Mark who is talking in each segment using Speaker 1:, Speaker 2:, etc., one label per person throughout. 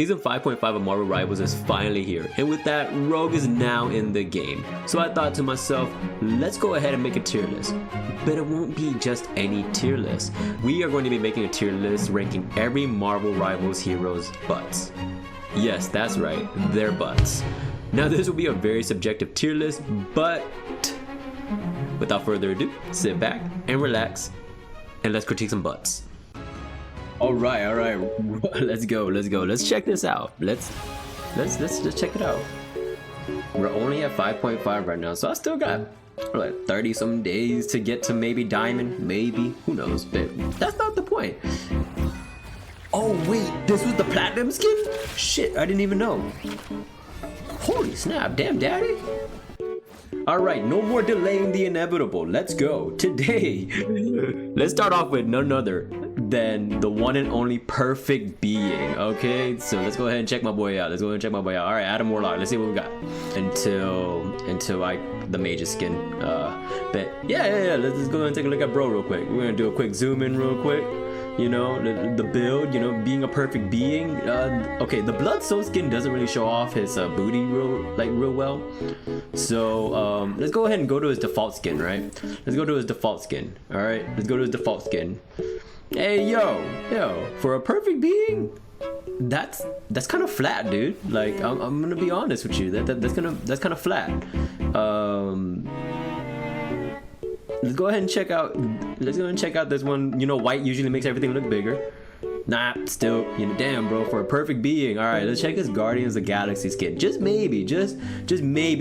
Speaker 1: Season 5.5 of Marvel Rivals is finally here, and with that, Rogue is now in the game. So I thought to myself, let's go ahead and make a tier list. But it won't be just any tier list. We are going to be making a tier list ranking every Marvel Rivals hero's butts. Yes, that's right, their butts. Now this will be a very subjective tier list, but without further ado, sit back and relax, and let's critique some butts. All right, let's go. Let's check this out. Let's check it out. We're only at 5.5 right now, so I still got like 30 some days to get to maybe diamond, maybe, who knows, but that's not the point. Oh wait, this was the platinum skin? Shit, I didn't even know. Holy snap, damn daddy. Alright, no more delaying the inevitable. Let's go. Today, let's start off with none other than the one and only perfect being. Okay, so let's go ahead and check my boy out. Alright, Adam Warlock, let's see what we got. Until I the mage's skin. But yeah, let's just go ahead and take a look at bro real quick. We're gonna do a quick zoom in real quick. You know, the build, you know, being a perfect being. Okay, the blood soul skin doesn't really show off his booty real well. So let's go ahead and go to his default skin, right? Let's go to his default skin. All right, let's go to his default skin. Hey, yo, for a perfect being, that's kind of flat, dude. Like I'm gonna be honest with you. That's kind of flat. Let's go ahead and check out. Let's go ahead and check out this one. You know, white usually makes everything look bigger. Nah, still, you know, damn, bro, for a perfect being. All right, let's check his Guardians of the Galaxy skin. Just maybe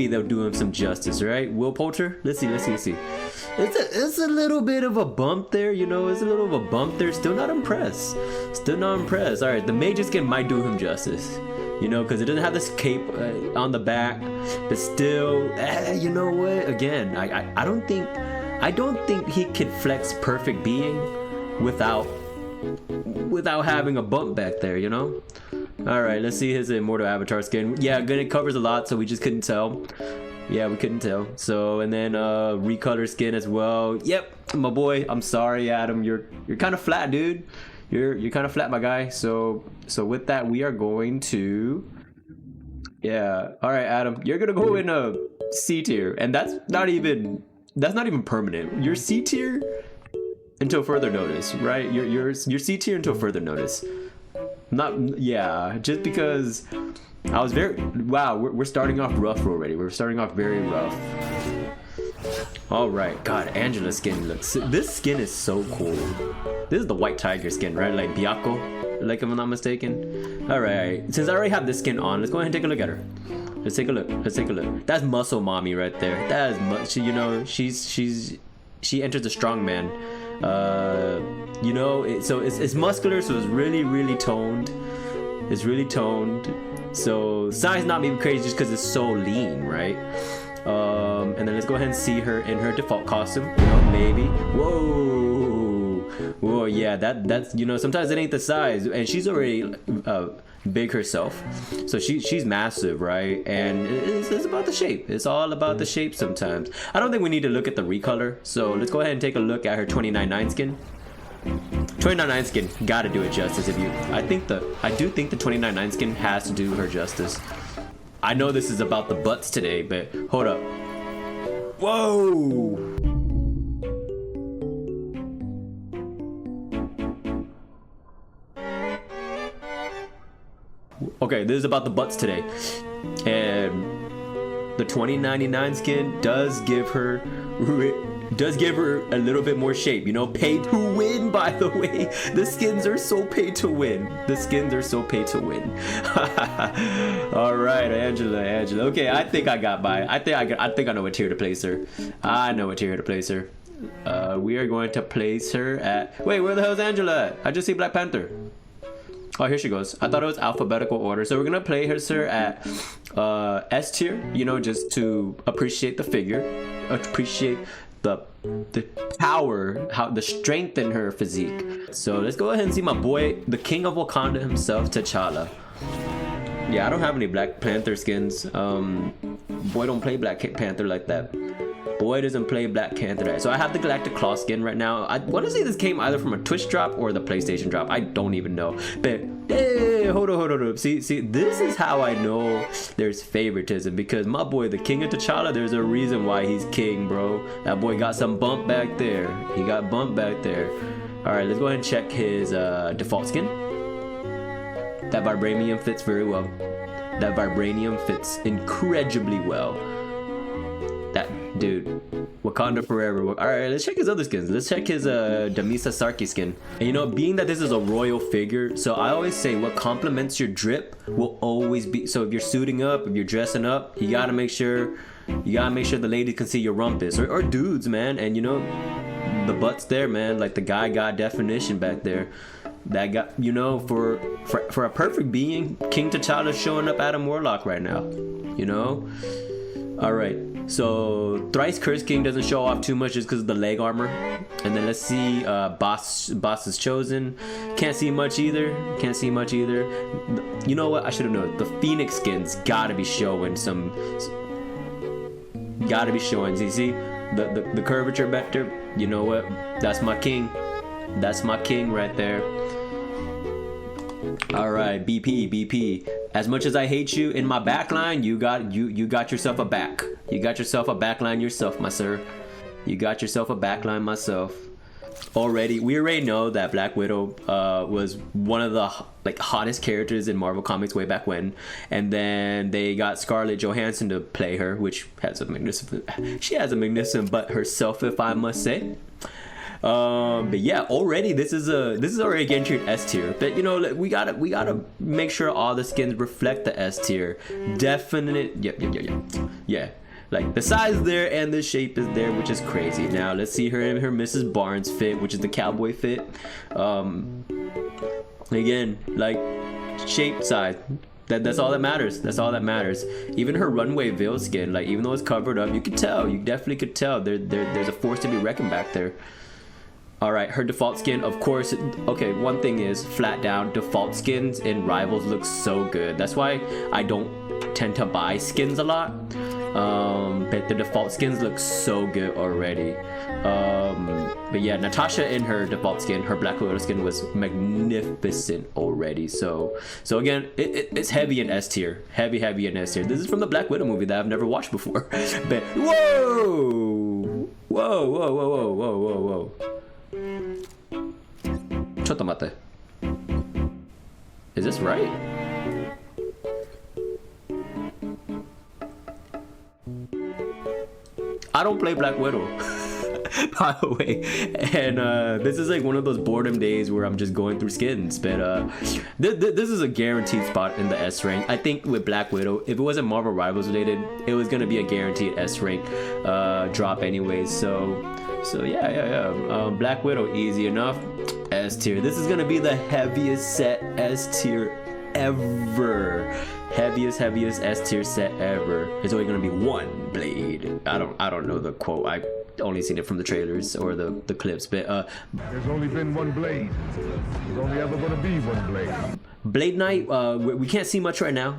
Speaker 1: they'll do him some justice, right? Will Poulter? Let's see. It's a little bit of a bump there, you know. It's a little of a bump there. Still not impressed. All right, the Major skin might do him justice. You know, because it doesn't have this cape on the back, but still, you know what? Again, I don't think he could flex perfect being without having a bump back there, you know. All right, let's see his immortal avatar skin. Yeah, good, it covers a lot, so we just couldn't tell. Yeah, we couldn't tell. So, and then recolor skin as well. Yep, my boy, I'm sorry, Adam, you're kind of flat, dude. You're kind of flat, my guy. So with that, we are going to, yeah, all right, Adam, you're gonna go in a C tier, and that's not even permanent. You're C tier until further notice, right? You're C tier until further notice. Just because I was wow, we're starting off rough already. We're starting off very rough. All right, God, Angela's skin looks. This skin is so cool. This is the white tiger skin, right? Like Byakko, like if I'm not mistaken. All right, since I already have this skin on, let's go ahead and take a look at her. Let's take a look. That's muscle mommy right there. That is much. You know, she enters the strong man. You know, so it's muscular, so it's really toned. It's really toned. So size not maybe crazy just because it's so lean, right? And then let's go ahead and see her in her default costume. You know, maybe. Whoa, yeah. That's, you know, sometimes it ain't the size, and she's already big herself, so she's massive, right? And it's about the shape. It's all about the shape sometimes. I don't think we need to look at the recolor, so let's go ahead and take a look at her 29.9 skin. 29.9 skin gotta do it justice. I do think the 29.9 skin has to do her justice. I know this is about the butts today, but hold up. Whoa. Okay, this is about the butts today, and the 2099 skin does give her a little bit more shape. You know, pay to win. By the way, the skins are so pay to win. All right, Angela. Okay, I think I got by. I think I know what tier to place her. We are going to place her at. Wait, where the hell is Angela at? I just see Black Panther. Oh, here she goes. I thought it was alphabetical order. So we're gonna place her at S tier, you know, just to appreciate the figure, appreciate the power, the strength in her physique. So let's go ahead and see my boy, the king of Wakanda himself, T'Challa. Yeah, I don't have any Black Panther skins. Boy don't play Black Panther like that. Boy doesn't play Black Panther. So I have the Galactic Claw skin right now. I want to say this came either from a Twitch drop or the PlayStation drop. I don't even know. But hold on. See, this is how I know there's favoritism, because my boy, the King of T'Challa, there's a reason why he's king, bro. That boy got some bump back there. He got bump back there. All right, let's go ahead and check his default skin. That vibranium fits very well. That vibranium fits incredibly well. That dude, Wakanda forever. All right, let's check his other skins. Let's check his Damisa Sarki skin. And you know, being that this is a royal figure, so I always say what complements your drip will always be. So if you're suiting up, if you're dressing up, you gotta make sure the ladies can see your rumpus, or dudes, man. And you know, the butt's there, man. Like the guy got definition back there. That got, you know, for a perfect being, King T'Challa showing up Adam Warlock right now. You know. All right. So Thrice Cursed King doesn't show off too much just because of the leg armor. And then let's see, boss is chosen. Can't see much either. You know what? I should have known. The Phoenix skins gotta be showing some. Gotta be showing. You see the curvature vector. You know what? That's my king. That's my king right there. All right, BP. As much as I hate you in my backline, you got yourself a back. You got yourself a backline yourself, my sir. You got yourself a backline myself. We already know that Black Widow was one of the hottest characters in Marvel Comics way back when, and then they got Scarlett Johansson to play her, which has a magnificent butt herself, if I must say. But yeah, already this is already getting to your S tier. But you know, we gotta make sure all the skins reflect the S tier. Definite. Yeah. Like the size there and the shape is there, which is crazy. Now let's see her Mrs. Barnes fit, which is the cowboy fit. Again, like shape, size. That's all that matters. That's all that matters. Even her runway veil skin, like even though it's covered up, you could tell. You definitely could tell. There's a force to be reckoned back there. All right, her default skin, of course. Okay, one thing is, flat down, default skins in Rivals look so good. That's why I don't tend to buy skins a lot. But the default skins look so good already. But yeah, Natasha in her default skin, her Black Widow skin was magnificent already. So again, it's heavy in S tier. Heavy in S tier. This is from the Black Widow movie that I've never watched before. But whoa! Chotomate. Is this right? I don't play Black Widow, by the way, and this is like one of those boredom days where I'm just going through skins. But this is a guaranteed spot in the S rank. I think with Black Widow, if it wasn't Marvel Rivals related, it was gonna be a guaranteed S rank drop anyways. So yeah. Black Widow, easy enough. S tier. This is gonna be the heaviest set S tier ever. Heaviest S tier set ever. It's only gonna be one blade. I don't know the quote. I only seen it from the trailers or the clips. But
Speaker 2: there's only been one blade. There's only ever gonna be one blade.
Speaker 1: Blade Knight, we can't see much right now.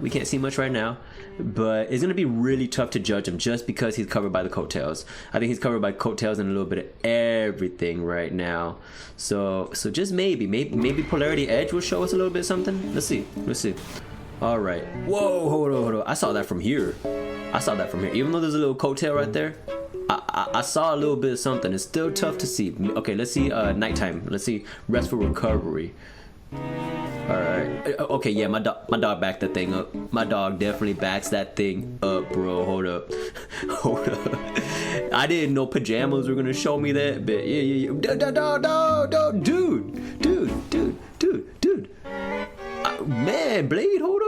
Speaker 1: But it's gonna be really tough to judge him just because he's covered by the coattails. I think he's covered by coattails and a little bit of everything right now. So just maybe Polarity Edge will show us a little bit something. Let's see. All right. Whoa, hold on. I saw that from here. Even though there's a little coattail right there, I saw a little bit of something. It's still tough to see. Okay, let's see nighttime. Let's see restful recovery. All right. Okay, yeah, my dog backed that thing up. My dog definitely backs that thing up, bro. Hold up. I didn't know pajamas were gonna show me that, but yeah. Dude. Man, Blade, hold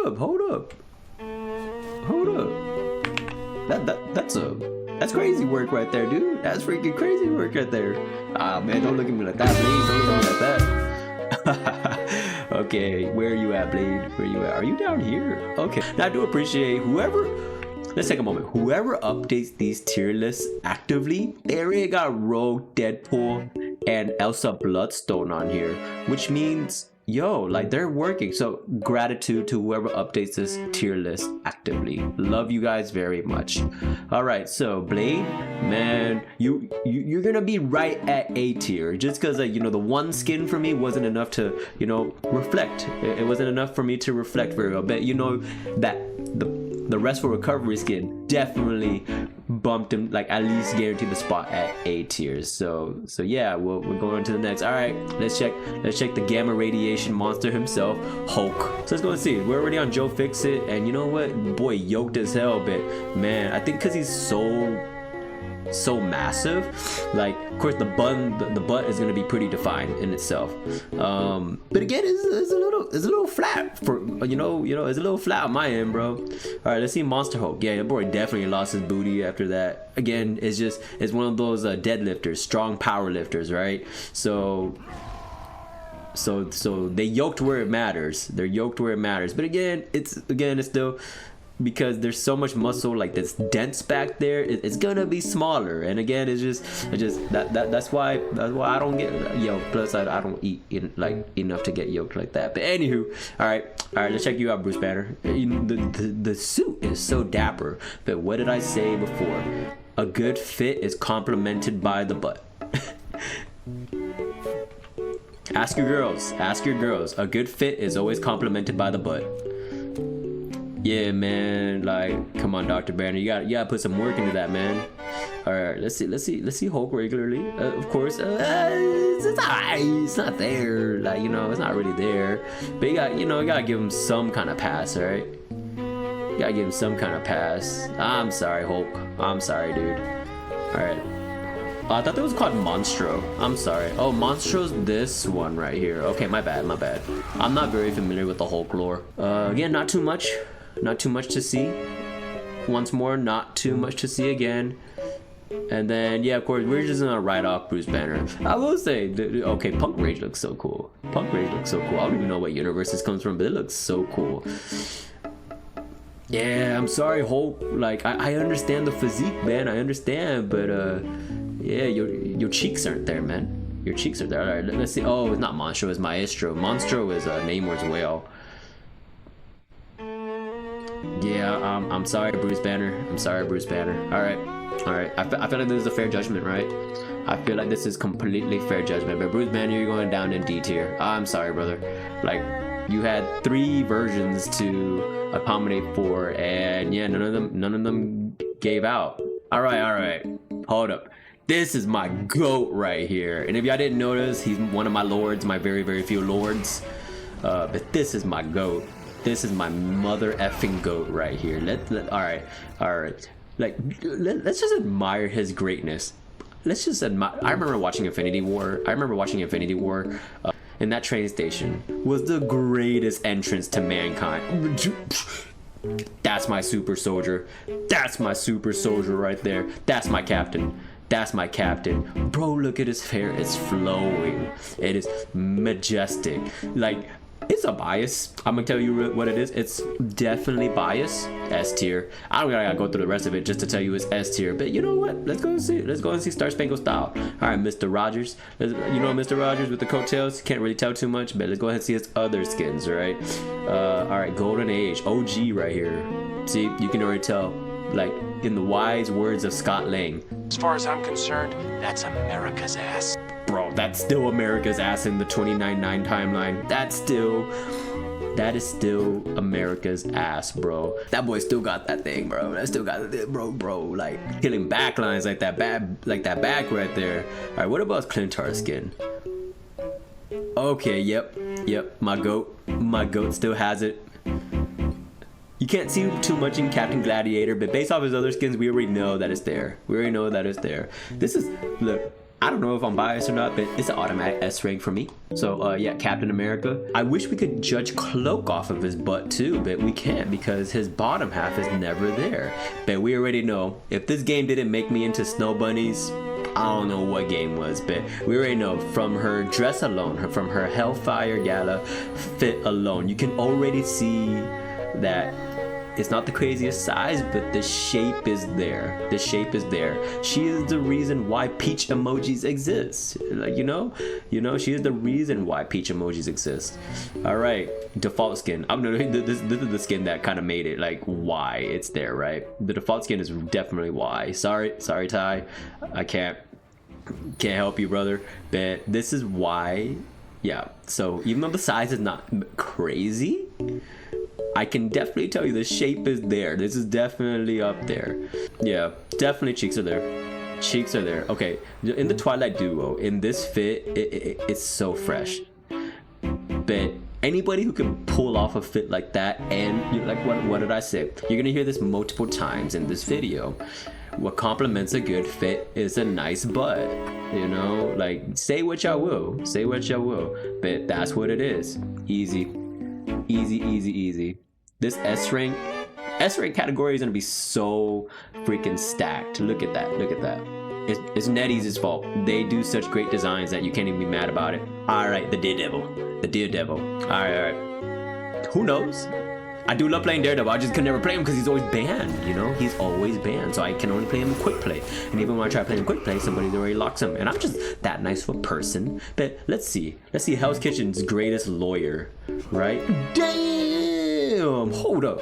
Speaker 1: up. That's crazy work right there, dude. That's freaking crazy work right there. Ah, man, don't look at me like that, Blade. Don't look at me like that. Okay, where are you at, Blade? Are you down here? Okay, now I do appreciate whoever. Let's take a moment. Whoever updates these tier lists actively, they already got Rogue, Deadpool, and Elsa Bloodstone on here, which means yo, like they're working. So gratitude to whoever updates this tier list actively. Love you guys very much. All right, so Blade, man, you're gonna be right at A tier, just because you know, the one skin for me wasn't enough to, you know, reflect. It wasn't enough for me to reflect very well. But you know that the restful recovery skin definitely bumped him, like at least guaranteed the spot at A tier. So yeah, we're going to the next. All right, let's check the gamma radiation monster himself, Hulk. So let's go and see. We're already on Joe Fixit, and you know what, boy, yoked as hell. But man, I think because he's so massive, like of course the butt is going to be pretty defined in itself, but again it's a little flat for you know it's a little flat on my end, bro. All right, let's see Monster Hulk. Yeah, your boy definitely lost his booty after that. Again, it's one of those deadlifters, strong power lifters, right? So they yoked where it matters. They're yoked where it matters, but again it's still, because there's so much muscle like that's dense back there, it's gonna be smaller. And again, it's just that's why I don't get yoked. Plus I don't eat like enough to get yoked like that. But anywho, all right, let's check you out, Bruce Banner. The suit is so dapper, but what did I say before? A good fit is complemented by the butt. Ask your girls, a good fit is always complemented by the butt. Yeah, man, like, come on, Dr. Banner, you gotta put some work into that, man. All right, let's see Hulk regularly. Of course, it's alright. It's not there, like, you know, it's not really there. But you gotta give him some kind of pass, all right? You gotta give him some kind of pass. I'm sorry, Hulk. I'm sorry, dude. All right. I thought that was called Monstro. I'm sorry. Oh, Monstro's this one right here. Okay, my bad. I'm not very familiar with the Hulk lore. Again, not too much to see. Once more, not too much to see again. And then, yeah, of course, we're just gonna write off Bruce Banner. I will say, okay, Punk Rage looks so cool. I don't even know what universe this comes from, but it looks so cool. Yeah, I'm sorry, Hulk. Like, I understand the physique, man. I understand, but yeah, your cheeks aren't there, man. Your cheeks are there. All right, let's see. Oh, it's not Monstro, it's Maestro. Monstro is Namor's whale. Yeah, I'm sorry, Bruce Banner. All right. I feel like this is a fair judgment, right? I feel like this is completely fair judgment. But Bruce Banner, you're going down in D tier. I'm sorry, brother. Like, you had 3 versions to accommodate for, and yeah, none of them gave out. All right. Hold up. This is my GOAT right here. And if y'all didn't notice, he's one of my lords, my very, very few lords. But this is my GOAT. This is my mother effing GOAT right here. All right. Like, let's just admire his greatness. Let's just admire. I remember watching Infinity War. And that train station was the greatest entrance to mankind. That's my super soldier. Right there. That's my captain. Bro, look at his hair. It's flowing. It is majestic. Like, it's a bias. I'm gonna tell you what it is. It's definitely bias. S tier. I don't gotta go through the rest of it just to tell you it's S tier. But you know what? Let's go and see Star Spangled Style. All right, Mr. Rogers. You know Mr. Rogers with the coattails. Can't really tell too much, but let's go ahead and see his other skins. All right. All right. Golden Age. OG right here. See, you can already tell. Like, in the wise words of Scott Lang.
Speaker 3: As far as I'm concerned, that's America's ass.
Speaker 1: Bro, that's still America's ass in the 29-9 timeline. That is still America's ass, bro. That boy still got that thing, bro. Bro. Like, killing backlines like that back right there. All right, what about Clintar's skin? Okay, yep. My goat still has it. You can't see too much in Captain Gladiator, but based off his other skins, we already know that it's there. This is, look, I don't know if I'm biased or not, but it's an automatic S rank for me. So yeah, Captain America. I wish we could judge Cloak off of his butt too, but we can't because his bottom half is never there. But we already know, if this game didn't make me into Snow Bunnies, I don't know what game was, but we already know from her dress alone, from her Hellfire Gala fit alone, you can already see that it's not the craziest size, but the shape is there. The shape is there. She is the reason why peach emojis exist. Like, you know, she is the reason why peach emojis exist. All right, default skin. I'm gonna this is the skin that kind of made it like why it's there, right? The default skin is definitely why. Sorry, Ty, I can't help you, brother. But this is why. Yeah. So even though the size is not crazy, I can definitely tell you the shape is there. This is definitely up there. Yeah, definitely cheeks are there. Cheeks are there. Okay, in the Twilight duo, in this fit, it's so fresh. But anybody who can pull off a fit like that, and like what did I say? You're gonna hear this multiple times in this video. What complements a good fit is a nice butt. You know, like say what y'all will, but that's what it is. Easy. Easy. This S rank category is gonna be so freaking stacked. Look at that. It's NetEase's fault. They do such great designs that you can't even be mad about it. All right, the Daredevil. All right. Who knows? I do love playing Daredevil. I just could never play him because he's always banned. You know, he's always banned. So I can only play him in quick play. And even when I try playing quick play, somebody already locks him. And I'm just that nice of a person. But let's see Hell's Kitchen's greatest lawyer, right? Damn! Hold up.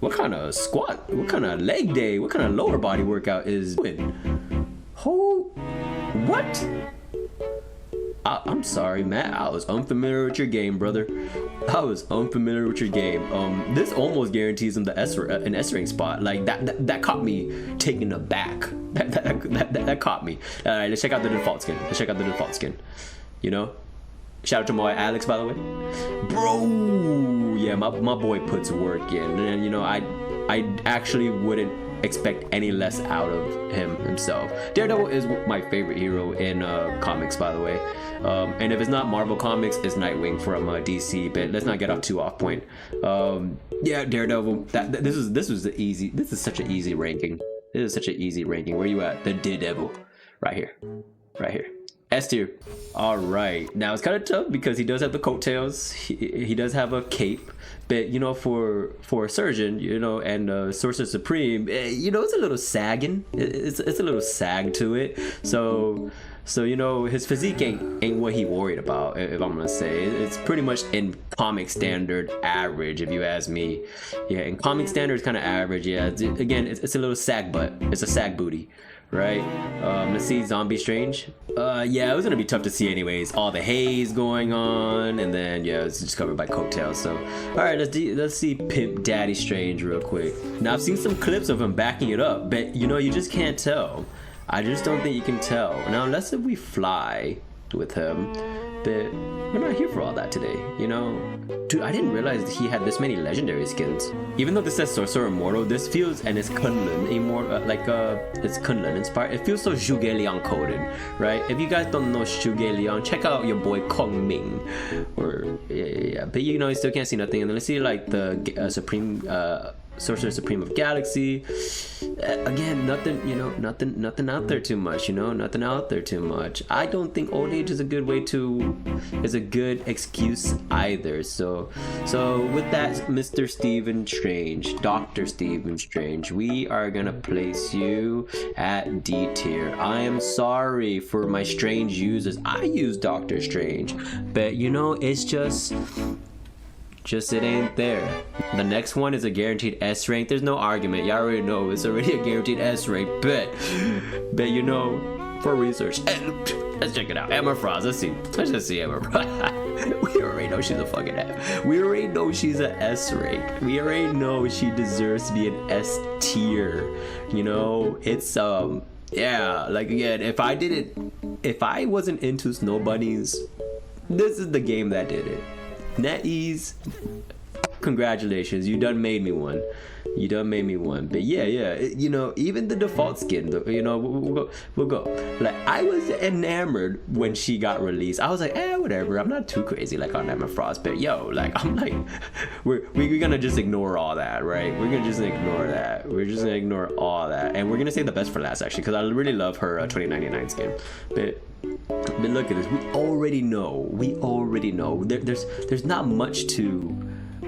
Speaker 1: What kind of squat? What kind of leg day? What kind of lower body workout is doing? What? I'm sorry, Matt. I was unfamiliar with your game, brother. I was unfamiliar with your game. This almost guarantees him the an S rank spot. Like that caught me taken aback. That caught me. All right, let's check out the default skin. You know, shout out to my boy Alex, by the way, bro. Yeah, my boy puts work in, and you know I actually wouldn't expect any less out of himself. Daredevil is my favorite hero in comics, by the way. And if it's not Marvel Comics, it's Nightwing from DC. But let's not get off too off point. Yeah, Daredevil. This is such an easy ranking. Where you at? The Daredevil, right here. S tier. All right. Now it's kind of tough because he does have the coattails. He does have a cape, but you know, for a surgeon, you know, and Sorcerer Supreme, you know, it's a little sagging. It's a little sag to it. So you know, his physique ain't what he worried about. If I'm gonna say, it's pretty much in comic standard average, if you ask me. Yeah, in comic standard, it's kind of average. Yeah, it's a little sag butt. It's a sag booty. Right, let's see Zombie Strange. Yeah, it was gonna be tough to see anyways. All the haze going on, and then yeah, it's just covered by coattails. So, all right, let's see Pimp Daddy Strange real quick. Now I've seen some clips of him backing it up, but you know, you just can't tell. I just don't think you can tell. Now, unless if we fly with him, but we're not here for all that today, you know? Dude, I didn't realize he had this many legendary skins. Even though this says Sorcerer Immortal, this feels, and it's Kunlun immortal, it's Kunlun inspired. It feels so Zhuge Liang coded, right? If you guys don't know Zhuge Liang, check out your boy Kong Ming. Or, yeah. But you know, you still can't see nothing. And then let's see like the Supreme, Sorcerer Supreme of Galaxy. Again, nothing, you know, nothing out there too much, you know, nothing out there too much. I don't think old age is a good excuse either. So with that, Mr. Stephen Strange, Dr. Stephen Strange, we are gonna place you at D tier. I am sorry for my strange users. I use Doctor Strange, but you know, it's just it ain't there. The next one is a guaranteed S rank. There's no argument. Y'all already know it's already a guaranteed S rank. But you know, for research, let's check it out. Emma Frost. Let's just see Emma Frost. We already know she's a fucking F. We already know she's an S rank. We already know she deserves to be an S tier. You know, it's yeah. Like again, if I wasn't into snow bunnies, this is the game that did it. NetEase, congratulations, you done made me one. But yeah, you know, even the default skin, you know, we'll go. Like, I was enamored when she got released. I was like, whatever, I'm not too crazy like on Emma Frost, but yo, like, I'm like, we're gonna just ignore all that, right? We're gonna just ignore that. We're just gonna ignore all that, and we're gonna save the best for last, actually, because I really love her 2099 skin. But look at this. We already know. There's not much to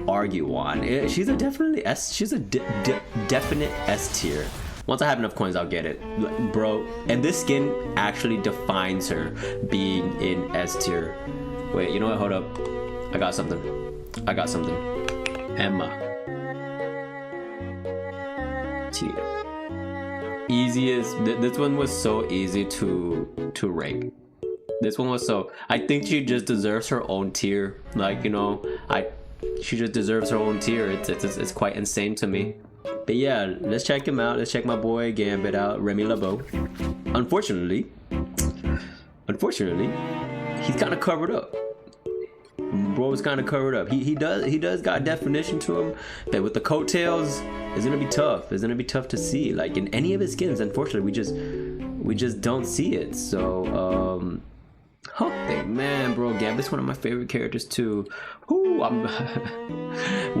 Speaker 1: argue on. She's a definitely S. She's a definite S tier. Once I have enough coins, I'll get it, bro. And this skin actually defines her being in S tier. Wait, you know what? Hold up. I got something. Emma. Tier. Easiest. This one was so easy to rank. This one was so. I think she just deserves her own tier. Like, you know, she just deserves her own tier. It's quite insane to me. But yeah, let's check him out. Let's check my boy Gambit out, Remy LeBeau. Unfortunately, he's kind of covered up. Bro's kind of covered up. He does got definition to him, but with the coattails, it's gonna be tough. It's gonna be tough to see. Like in any of his skins, unfortunately, we just don't see it. So man, bro, Gambit's one of my favorite characters too. We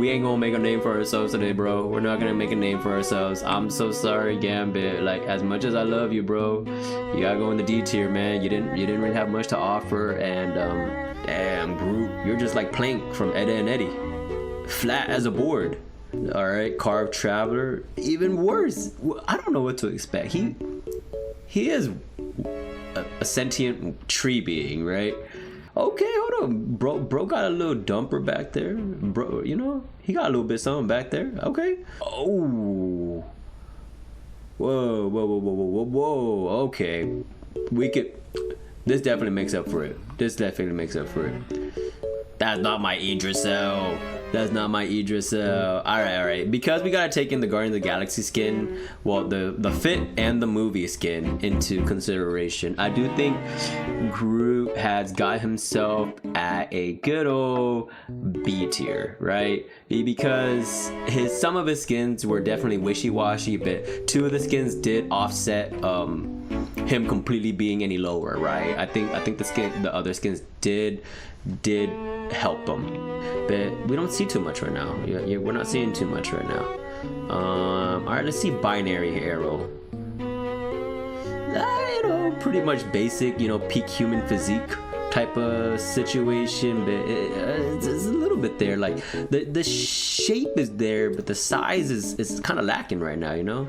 Speaker 1: ain't gonna make a name for ourselves today, bro. We're not gonna make a name for ourselves. I'm so sorry, Gambit. Like, as much as I love you, bro, you gotta go in the D tier, man. You didn't really have much to offer, and damn, Groot, you're just like Plank from Edda and Eddie, flat as a board. All right, Carved Traveler, even worse. I don't know what to expect. He is a sentient tree being, right? Okay, hold on, bro got a little dumper back there, bro. You know, he got a little bit something back there. Okay. Oh, whoa. Okay, this definitely makes up for it. That's not my Idrisel. All right. Because we gotta take in the Guardians of the Galaxy skin, well, the fit and the movie skin into consideration. I do think Groot has got himself at a good old B tier, right? Because some of his skins were definitely wishy-washy, but two of the skins did offset him completely being any lower, right? I think the other skins did help him, but we don't see too much right now. Yeah, we're not seeing too much right now. All right, let's see Binary Arrow. You know, pretty much basic, you know, peak human physique type of situation, but it's a little bit there. Like the shape is there, but the size is kind of lacking right now, you know.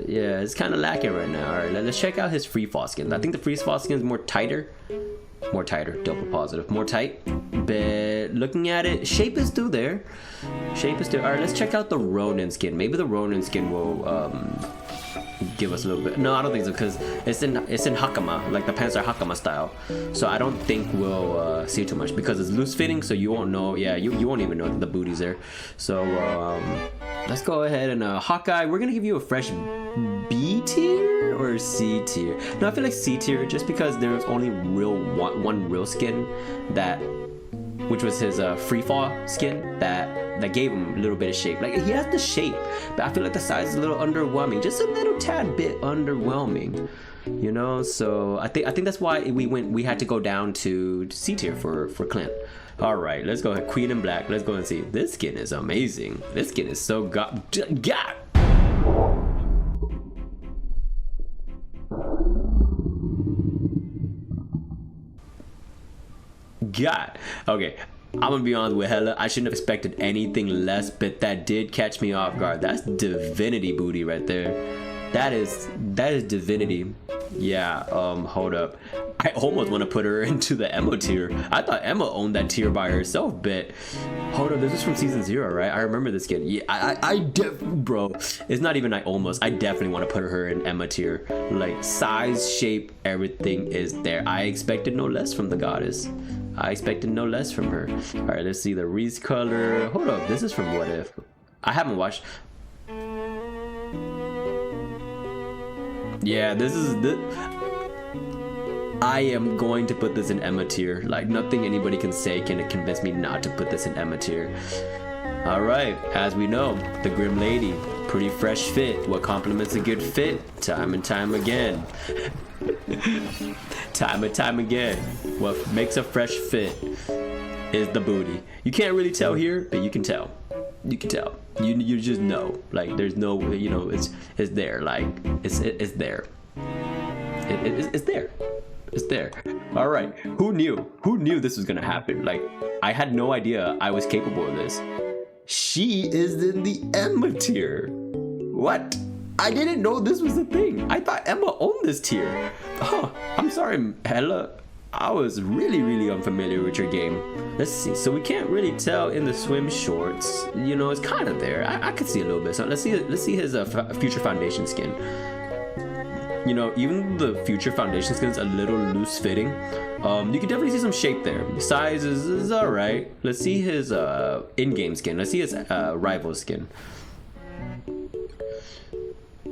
Speaker 1: Yeah, it's kind of lacking right now. All right, let's check out his free fall skin. I think the free fall skin is more tighter, double positive, more tight. But looking at it, shape is still there. All right, let's check out the Ronin skin. Maybe the Ronin skin will give us a little bit. No, I don't think so, because it's in Hakama, like the pants are Hakama style. So I don't think we'll see too much because it's loose fitting, so you won't know. Yeah, you won't even know that the booty's there. So let's go ahead and Hawkeye, we're gonna give you a fresh B tier or C tier. No, I feel like C tier just because there's only one real skin which was his free fall skin that gave him a little bit of shape. Like, he has the shape, but I feel like the size is a little underwhelming, just a little tad bit underwhelming, you know. So I think that's why we had to go down to C tier for Clint. All right, let's go ahead. Queen in Black. Let's go and see. This skin is amazing. This skin is so God. Okay, I'm gonna be honest with Hella. I shouldn't have expected anything less, but that did catch me off guard. That's divinity booty right there. That is divinity. Yeah. Hold up. I almost want to put her into the Emma tier. I thought Emma owned that tier by herself, but hold up. This is from season 0, right? I remember this kid. Yeah, bro. It's not even I definitely want to put her in Emma tier. Like, size, shape, everything is there. I expected no less from the goddess. I expected no less from her. All right, let's see the Reese color. Hold up. This is from What If. I haven't watched. Yeah, this is the. I am going to put this in Emma tier. Like, nothing anybody can say can convince me not to put this in Emma tier. All right, as we know, the Grim Lady, pretty fresh fit. What complements a good fit? Time and time again. Time and time again. What makes a fresh fit is the booty. You can't really tell here, but you can tell. You can tell. You just know. Like, there's no, you know, it's there. Like, it's there. It's there. It's there. All right. Who knew? Who knew this was gonna happen? Like, I had no idea I was capable of this. She is in the Emma tier. What? I didn't know this was a thing. I thought Emma owned this tier. Oh, I'm sorry, Hella. I was really unfamiliar with your game. Let's see. So we can't really tell in the swim shorts. You know, it's kind of there. I could see a little bit. So let's see his future foundation skin. You know, even the future foundation skin is a little loose fitting. You can definitely see some shape there. Size is all right. Let's see his in-game skin. Let's see his rival skin.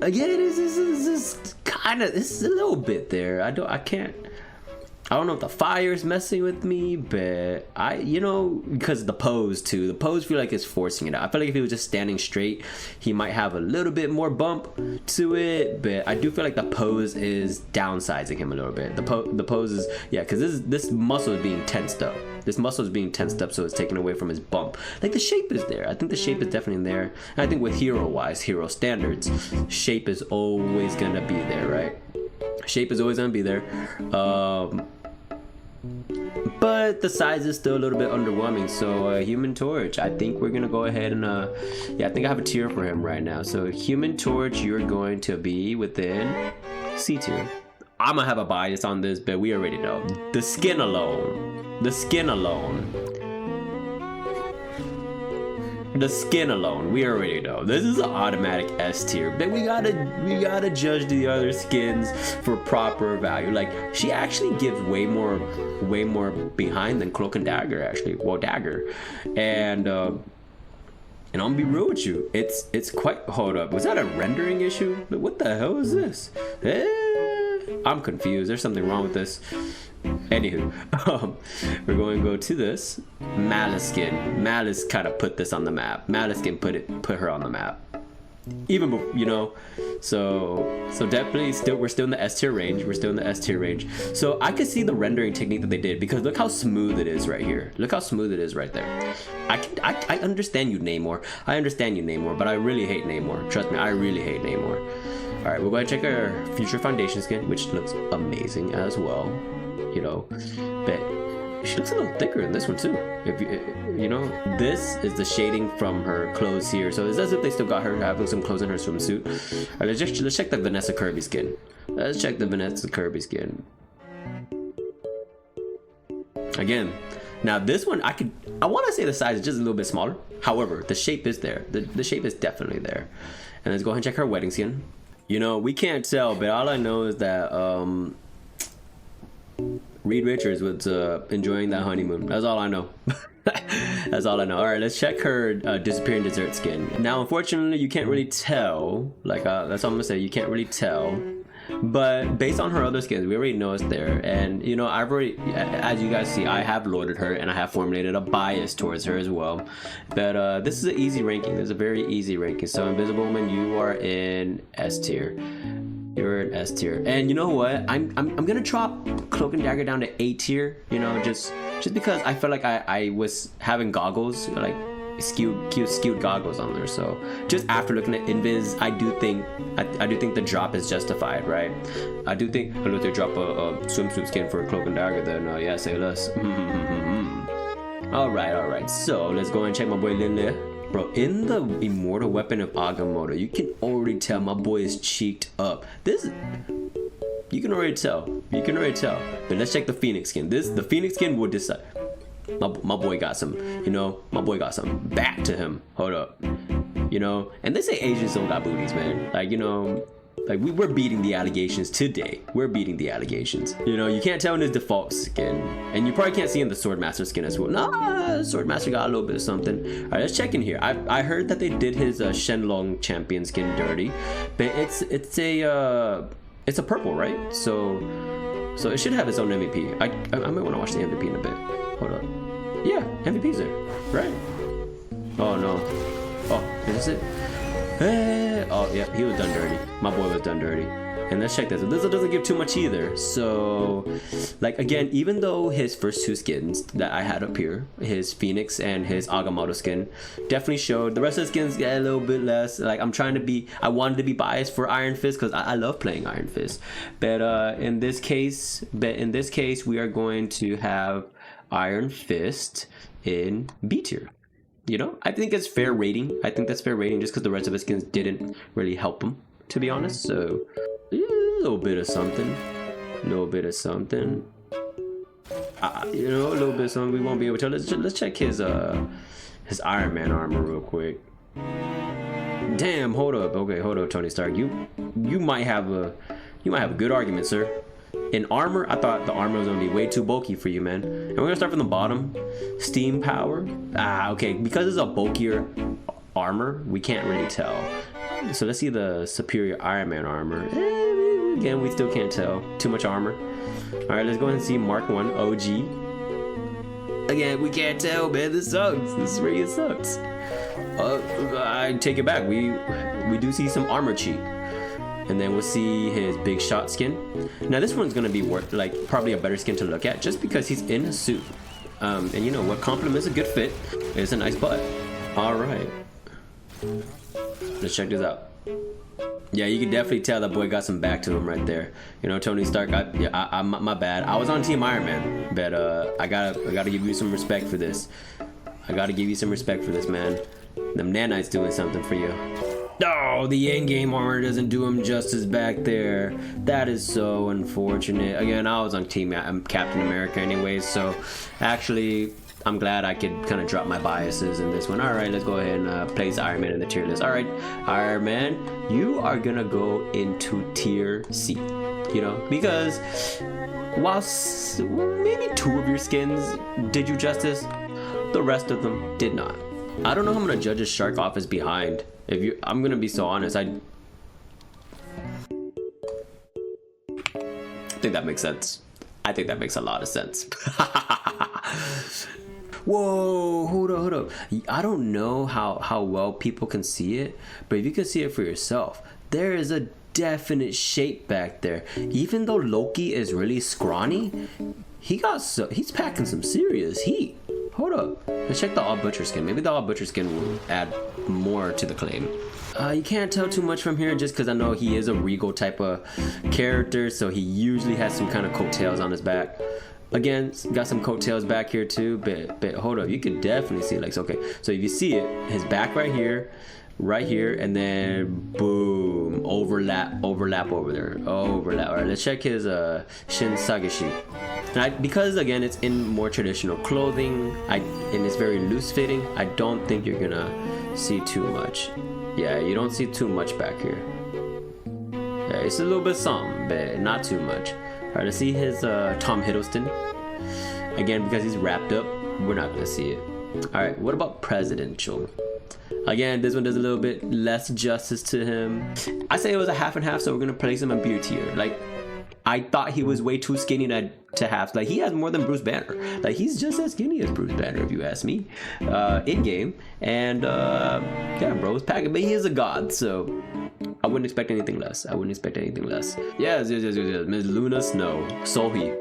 Speaker 1: Again, this is kind of, this is a little bit there. I don't know if the fire is messing with me, but you know, because the pose too. The pose feel like it's forcing it out. I feel like if he was just standing straight, he might have a little bit more bump to it, but I do feel like the pose is downsizing him a little bit. The pose is, yeah, because this muscle is being tensed up. This muscle is being tensed up, so it's taken away from his bump. Like the shape is there. I think the shape is definitely there. And I think with hero-wise, hero standards, shape is always gonna be there, right? Shape is always gonna be there. But the size is still a little bit underwhelming. So Human Torch, I think we're gonna go ahead and yeah, I think I have a tier for him right now. So Human Torch, you're going to be within C tier. I'm gonna have a bias on this, but we already know the skin alone. The skin alone, we already know this is an automatic S tier. But we gotta judge the other skins for proper value. Like she actually gives way more behind than Cloak and Dagger actually. Well, Dagger, and I'm gonna be real with you. It's quite. Hold up, was that a rendering issue? What the hell is this? I'm confused. There's something wrong with this. Anywho, we're going to go to this Malice skin. Malice kind of put this on the map. Malice skin put her on the map. Even before, you know, so definitely we're still in the S tier range. We're still in the S tier range. So I could see the rendering technique that they did, because look how smooth it is right here. Look how smooth it is right there. I understand you, Namor. I understand you, Namor, but I really hate Namor. Trust me, I really hate Namor. All right, we're going to check our future foundation skin, which looks amazing as well. You know, but she looks a little thicker in this one too. If you know, this is the shading from her clothes here, so it's as if they still got her having some clothes in her swimsuit. All right, let's check the Vanessa Kirby skin. Let's check the Vanessa Kirby skin. Again, now this one I want to say the size is just a little bit smaller. However, the shape is there. The shape is definitely there. And let's go ahead and check her wedding skin. You know, we can't tell, but all I know is that Reed Richards was enjoying that honeymoon. That's all I know. That's all I know. All right, let's check her disappearing dessert skin. Now, unfortunately, you can't really tell. Like, that's all I'm gonna say. You can't really tell. But based on her other skins, we already know it's there. And, you know, I've already, as you guys see, I have loaded her and I have formulated a bias towards her as well. But this is an easy ranking. This is a very easy ranking. So, Invisible Woman, you are in S tier. You're an S tier. And you know what? I'm gonna drop Cloak and Dagger down to A tier. You know, just because I felt like I was having goggles, like skewed goggles on there. So just after looking at Invis, I do think the drop is justified, right? I do think if they drop a swimsuit skin for a Cloak and Dagger, then yeah, say less. All right. So let's go and check my boy Linle. Bro, in the immortal weapon of Agamotto, you can already tell my boy is cheeked up. This, you can already tell. But let's check the Phoenix skin. The Phoenix skin will decide. My boy got some, you know, my boy got some back to him. Hold up. You know, and they say Asians don't got booties, man. Like, you know, like we're beating the allegations today. We're beating the allegations. You know, you can't tell in his default skin. And you probably can't see in the Swordmaster skin as well. Nah, Swordmaster got a little bit of something. All right, let's check in here. I heard that they did his Shenlong champion skin dirty. But it's a purple, right? So it should have its own MVP. I might want to watch the MVP in a bit. Hold up. Yeah, MVP's there, right? Oh no. Oh, is this it? Hey. Oh yeah, he was done dirty. My boy was done dirty. And let's check this. This doesn't give too much either. So, like, again, even though his first two skins that I had up here, his Phoenix and his Agamotto skin, definitely showed. The rest of the skins get a little bit less. Like, I wanted to be biased for Iron Fist because I love playing Iron Fist. But in this case, we are going to have Iron Fist in B tier. You know, I think it's fair rating. I think that's fair rating just because the rest of his skins didn't really help him, to be honest. So a little bit of something, a little bit of something. You know, a little bit of something. We won't be able to. Let's check his Iron Man armor real quick. Damn, hold up. Okay, hold up, Tony Stark. You might have a good argument, sir. In armor, I thought the armor was gonna be way too bulky for you, man. And we're gonna start from the bottom. Steam power. Okay, because it's a bulkier armor, we can't really tell. So let's see the superior Iron Man armor. Again, we still can't tell. Too much armor. All right, let's go ahead and see Mark 1 OG. Again, we can't tell, man. This sucks. This really sucks. I take it back. We do see some armor cheat. And then we'll see his big shot skin. Now this one's gonna be like probably a better skin to look at just because he's in a suit. And you know what complements a good fit is a nice butt. All right, let's check this out. Yeah, you can definitely tell that boy got some back to him right there. You know, Tony Stark. My bad. I was on Team Iron Man, but I gotta give you some respect for this. I gotta give you some respect for this, man. Them nanites doing something for you. Oh, the in-game armor doesn't do him justice back there. That is so unfortunate. Again, I was on Team Captain America anyways, so actually, I'm glad I could kind of drop my biases in this one. All right, let's go ahead and place Iron Man in the tier list. All right, Iron Man, you are gonna go into tier C. You know, because whilst maybe 2 of your skins did you justice, the rest of them did not. I don't know how I'm gonna judge a shark off his behind. I'm gonna be so honest, I think that makes sense. I think that makes a lot of sense. Whoa, hold up. I don't know how well people can see it, but if you can see it for yourself, there is a definite shape back there. Even though Loki is really scrawny, he's packing some serious heat. Hold up. Let's check the All Butcher skin. Maybe the All Butcher skin will add more to the claim. You can't tell too much from here just because I know he is a regal type of character, so he usually has some kind of coattails on his back. Again, got some coattails back here too, but hold up. You can definitely see, like, okay. So if you see it, his back right here, and then boom, overlap over there, overlap. All right, let's check his Shin Sagashi. Because again, it's in more traditional clothing, and it's very loose fitting, I don't think you're gonna see too much. Yeah, you don't see too much back here. Yeah, it's a little bit something, but not too much. All right, let's see his Tom Hiddleston. Again, because he's wrapped up, we're not gonna see it. All right, what about presidential? Again, this one does a little bit less justice to him. I say it was a half and half, so we're gonna place him in B tier. Like, I thought he was way too skinny to have. Like, he has more than Bruce Banner. Like, he's just as skinny as Bruce Banner, if you ask me, in game. And yeah, bro, it's packing. But he is a god, so I wouldn't expect anything less. Yes. Ms. Luna Snow, Sohee.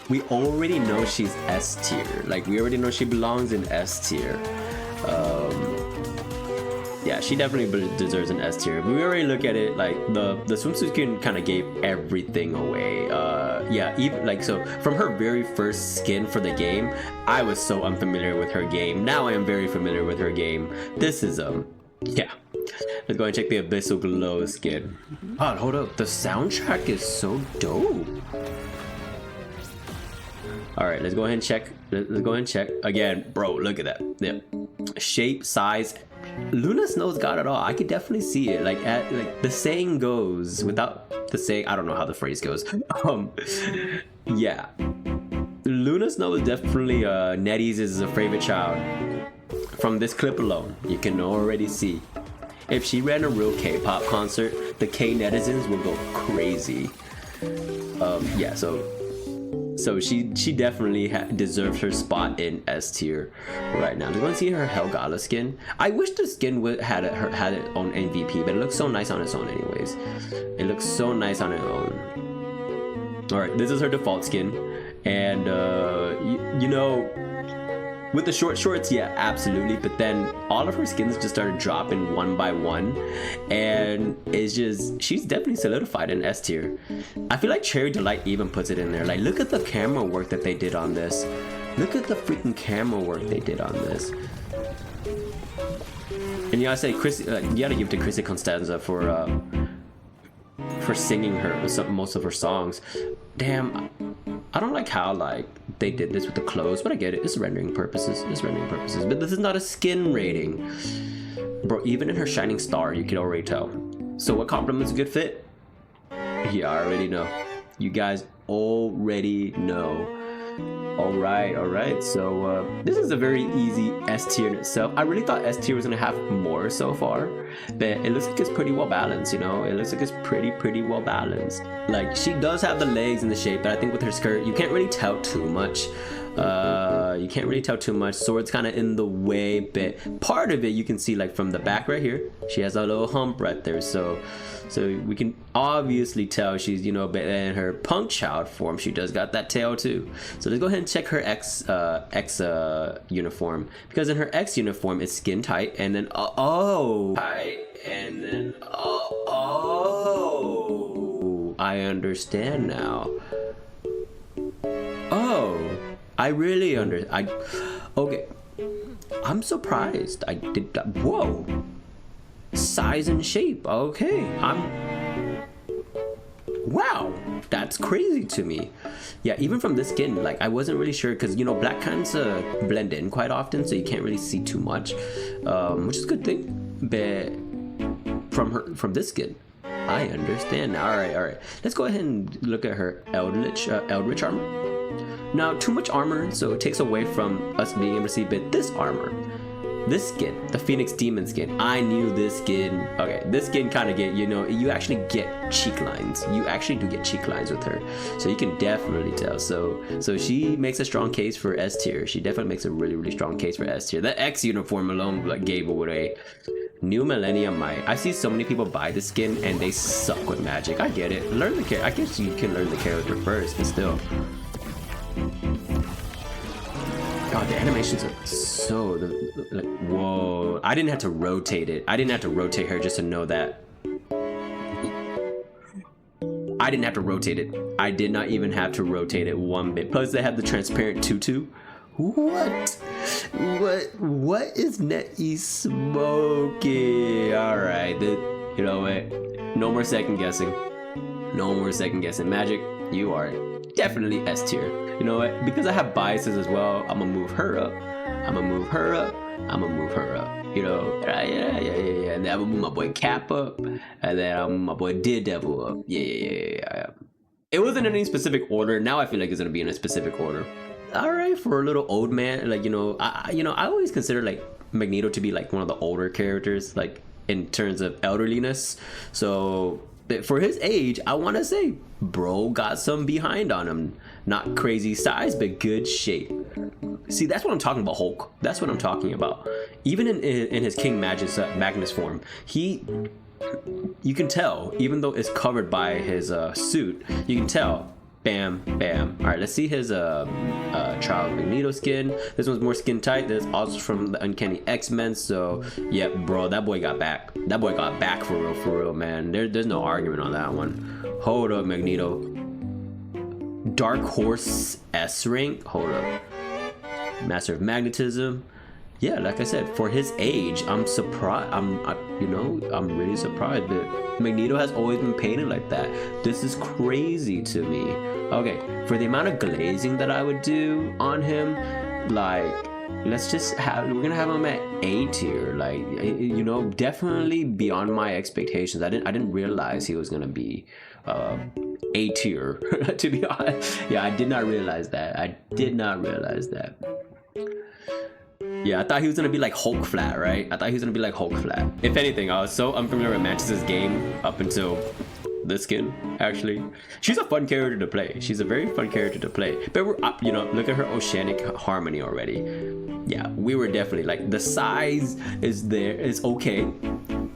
Speaker 1: We already know she's S tier. Like, we already know she belongs in S tier. Yeah, she definitely deserves an S tier. But we already look at it, like, the swimsuit skin kind of gave everything away. Yeah, even like, so from her very first skin for the game, I was so unfamiliar with her game. Now I am very familiar with her game. This is yeah. Let's go and check the Abyssal Glow skin. Oh, hold up, the soundtrack is so dope. All right, let's go ahead and check. Again, bro, look at that. Yeah, shape, size. Luna Snow's got it all. I could definitely see it. Like the saying goes, without the saying, I don't know how the phrase goes. Yeah, Luna Snow is definitely NetEase's favorite child. From this clip alone, you can already see. If she ran a real K-pop concert, the K-netizens will go crazy. Yeah, so she definitely deserves her spot in S tier right now. Do you want to see her Helgala skin? I wish the skin had it on MVP, but it looks so nice on its own anyways. It looks so nice on its own. All right, this is her default skin, and you know, With the short shorts, yeah, absolutely. But then all of her skins just started dropping one by one. And it's just, she's definitely solidified in S tier. I feel like Cherry Delight even puts it in there. Like, look at the camera work that they did on this. Look at the freaking camera work they did on this. And you gotta say, you gotta give it to Chrissy Constanza for singing most of her songs. Damn, I don't like how like they did this with the clothes, but I get it. It's rendering purposes. But this is not a skin rating, bro. Even in her Shining Star, you can already tell. So what compliments a good fit? Yeah, I already know. You guys already know. All right. So this is a very easy S tier in itself. I really thought S tier was gonna have more so far, but it looks like it's pretty well balanced. You know, it looks like it's pretty well balanced. Like, she does have the legs and the shape, but I think with her skirt, you can't really tell too much. Sword's kind of in the way, but part of it you can see, like from the back right here, she has a little hump right there. So we can obviously tell she's, you know, but in her punk child form, she does got that tail too. So let's go ahead and check her X uniform, because in her X uniform it's skin tight, and then tight, and then I understand now. I really okay. I'm surprised. I did that. Whoa. Size and shape. Okay. Wow. That's crazy to me. Yeah, even from this skin, like, I wasn't really sure, because, you know, black kinds blend in quite often, so you can't really see too much, which is a good thing. But from this skin, I understand. All right. Let's go ahead and look at her Eldritch armor. Now, too much armor, so it takes away from us being able to see, but this armor, this skin, the Phoenix Demon skin, I knew this skin. Okay, this skin kind of get, you know, you actually get cheek lines. You actually do get cheek lines with her, so you can definitely tell. So she makes a strong case for S tier. She definitely makes a really strong case for S tier. The X uniform alone like gave away New Millennium Might. I see so many people buy the skin and they suck with magic. I get it. Learn the character. I guess you can learn the character first, but still. God, the animations are so like, whoa. I didn't have to rotate it. I didn't have to rotate her just to know that. I didn't have to rotate it. I did not even have to rotate it one bit. Plus they have the transparent tutu. What is Netty smoking? All right, you know what? No more second guessing. Magic, you are definitely S tier. You know what? Because I have biases as well, I'm gonna move her up. You know, yeah. And then I'm gonna move my boy Cap up, and then I'm gonna move my boy Daredevil up. Yeah. It wasn't in any specific order. Now I feel like it's gonna be in a specific order. All right, for a little old man, like, I always consider like Magneto to be like one of the older characters, like in terms of elderliness. So for his age, I want to say bro got some behind on him. Not crazy size, but good shape. See, that's what I'm talking about, Hulk. That's what I'm talking about. Even in his King Magnus form, you can tell, even though it's covered by his suit, you can tell. Bam. All right, let's see his Child Magneto skin. This one's more skin tight. This is also from the Uncanny X-Men. So yeah, bro, that boy got back. That boy got back for real, man. There's no argument on that one. Hold up, Magneto. Dark Horse S rank. Hold up. Master of Magnetism. Yeah, like I said, for his age, I'm surprised. I'm really surprised that Magneto has always been painted like that. This is crazy to me. Okay, for the amount of glazing that I would do on him, like, we're gonna have him at A tier. Like, you know, definitely beyond my expectations. I didn't realize he was gonna be A tier. To be honest, yeah, I did not realize that. Yeah, I thought he was gonna be like Hulk flat, right? If anything, I was so unfamiliar with Mantis's game up until this skin, actually. She's a fun character to play. She's a very fun character to play. But we're up, look at her oceanic harmony already. Yeah, we were definitely like, the size is there, it's okay.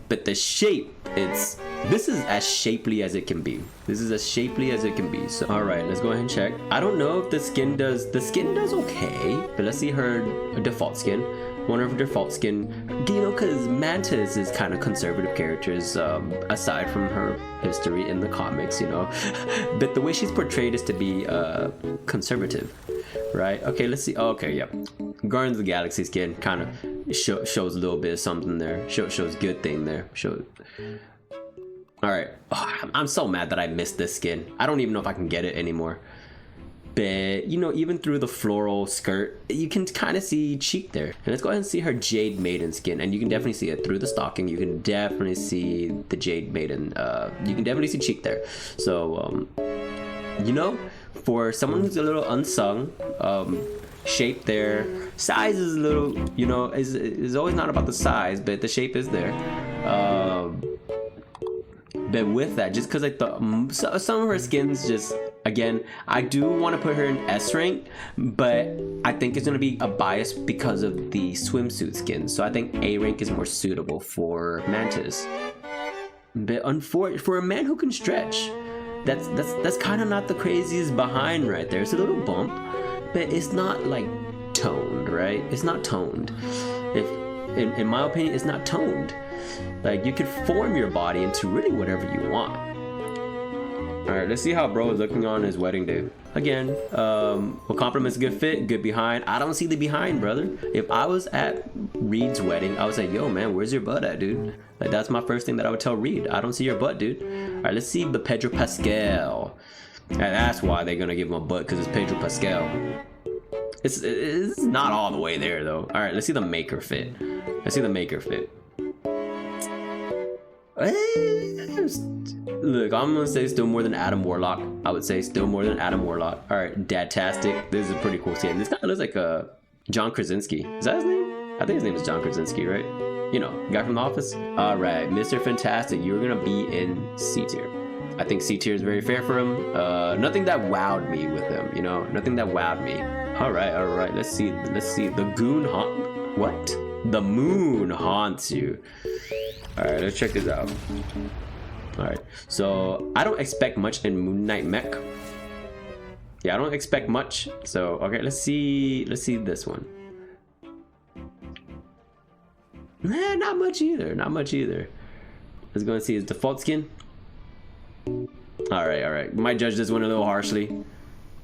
Speaker 1: But the shape this is as shapely as it can be. This is as shapely as it can be. So all right, let's go ahead and check. I don't know if the skin does okay, but let's see her default skin. One of her default skin, you know, because Mantis is kind of conservative characters, aside from her history in the comics, you know. But the way she's portrayed is to be conservative, right? Okay, let's see. Oh, okay, yeah. Guardians of the Galaxy skin kind of shows a little bit of something there. Shows good thing there. All right. Oh, I'm so mad that I missed this skin. I don't even know if I can get it anymore. But, you know, even through the floral skirt, you can kind of see cheek there. And let's go ahead and see her Jade Maiden skin. And you can definitely see it through the stocking. You can definitely see the Jade Maiden. You can definitely see cheek there. So, you know, for someone who's a little unsung, shape there, size is a little, you know, is always not about the size, but the shape is there. But with that, just because I thought some of her skins just, again, I do want to put her in S rank, but I think it's going to be a bias because of the swimsuit skin. So I think A rank is more suitable for Mantis. But for a man who can stretch, that's kind of not the craziest behind right there. It's a little bump, but it's not like toned, right? It's not toned. In my opinion, it's not toned. Like, you could form your body into really whatever you want. All right, let's see how bro is looking on his wedding day. Again, what compliments a good fit, good behind. I don't see the behind, brother. If I was at Reed's wedding, I would say, yo, man, where's your butt at, dude? Like, that's my first thing that I would tell Reed. I don't see your butt, dude. All right, let's see the Pedro Pascal. And that's why they're gonna give him a butt, because it's Pedro Pascal. It's not all the way there, though. All right, let's see the maker fit. Let's see the maker fit. Look, I'm gonna say still more than Adam Warlock. I would say still more than Adam Warlock. All right, Dadtastic. This is a pretty cool skin. This kind of looks like a John Krasinski. Is that his name? I think his name is John Krasinski, right? You know, guy from The Office. All right, Mr. Fantastic. You're gonna be in C tier. I think C tier is very fair for him. Nothing that wowed me with him. You know, nothing that wowed me. All right. Let's see. The goon haunt. What? The moon haunts you. All right, let's check this out. All right, so I don't expect much in Moon Knight Mech. Yeah, I don't expect much. So okay, let's see this one. Nah, not much either. Let's go and see his default skin. All right. Might judge this one a little harshly.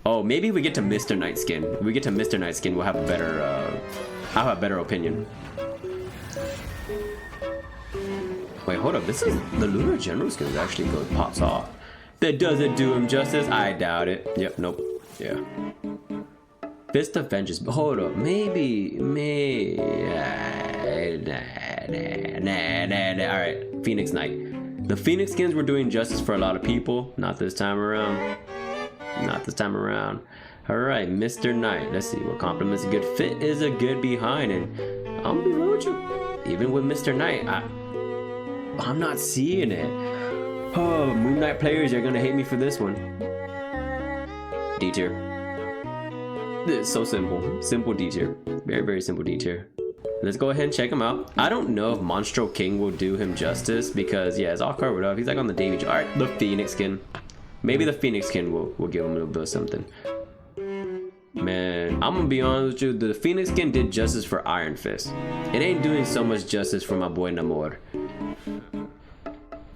Speaker 1: Oh, maybe we get to Mr. Knight skin. If we get to Mr. Knight skin, we'll have a better. I'll have a better opinion. Wait, hold up. This is the Lunar General skin actually pops off. That doesn't do him justice. I doubt it. Yep. Nope. Yeah. Fist of Vengeance. Hold up. Maybe. Nah. All right. Phoenix Knight. The Phoenix skins were doing justice for a lot of people. Not this time around. All right, Mr. Knight. Let's see what compliments a good fit is a good behind. And I'm gonna be real with you. Even with Mr. Knight, I'm not seeing it. Oh, Moon Knight players are gonna hate me for this one. D tier. It's so simple. Simple D tier. Very, very simple D tier. Let's go ahead and check him out. I don't know if Monstro King will do him justice because, yeah, it's all covered up. He's like on the Davy. All right, the Phoenix skin. Maybe the Phoenix skin will give him a little bit of something. Man, I'm gonna be honest with you. The Phoenix skin did justice for Iron Fist. It ain't doing so much justice for my boy Namor.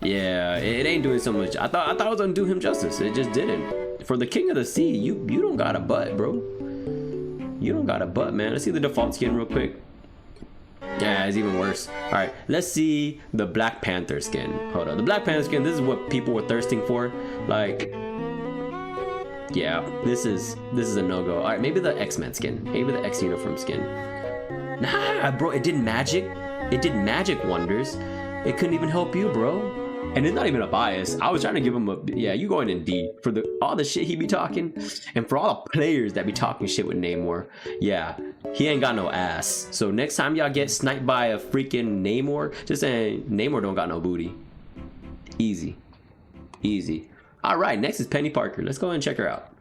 Speaker 1: Yeah, it ain't doing so much. I thought I was gonna do him justice. It just didn't. For the King of the Sea, you don't got a butt, bro. You don't got a butt, man. Let's see the default skin real quick. Yeah, it's even worse. All right, let's see the Black Panther skin. Hold on, the Black Panther skin. This is what people were thirsting for. Like, yeah, this is a no-go. All right, maybe the X-Men skin. Maybe the X uniform skin. Nah, bro, it did magic. It did magic wonders. It couldn't even help you, bro. And it's not even a bias. I was trying to give him a, yeah, you going in D for all the shit he be talking, and for all the players that be talking shit with Namor. Yeah, he ain't got no ass. So next time y'all get sniped by a freaking Namor, just saying Namor don't got no booty. Easy. All right, next is Penny Parker. Let's go ahead and check her out.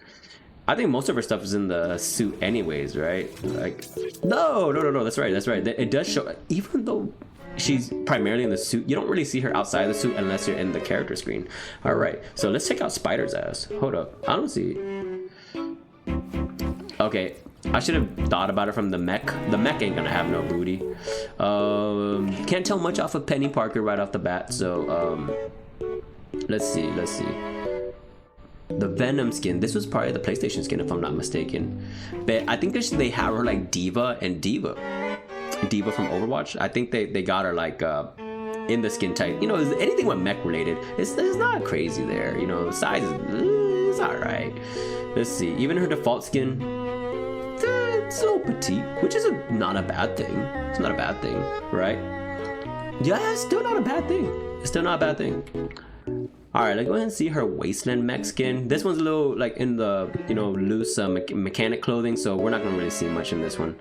Speaker 1: I think most of her stuff is in the suit anyways, right? Like, no, that's right. It does show, even though she's primarily in the suit. You don't really see her outside of the suit unless you're in the character screen. All right, so let's check out Spider's ass. Hold up, I don't see it. Okay, I should have thought about it from the mech. The mech ain't gonna have no booty. Can't tell much off of Penny Parker right off the bat. So let's see. The Venom skin. This was probably the PlayStation skin if I'm not mistaken. But I think they have her like Diva from Overwatch. I think they got her like in the skin type. You know, anything with mech related, it's not crazy there. You know, size is all right. Let's see. Even her default skin, it's so petite, which is not a bad thing. It's not a bad thing, right? Yeah, it's still not a bad thing. It's still not a bad thing. All right, let's go ahead and see her wasteland mech skin. This one's a little like in the, you know, loose mechanic clothing, so we're not gonna really see much in this one.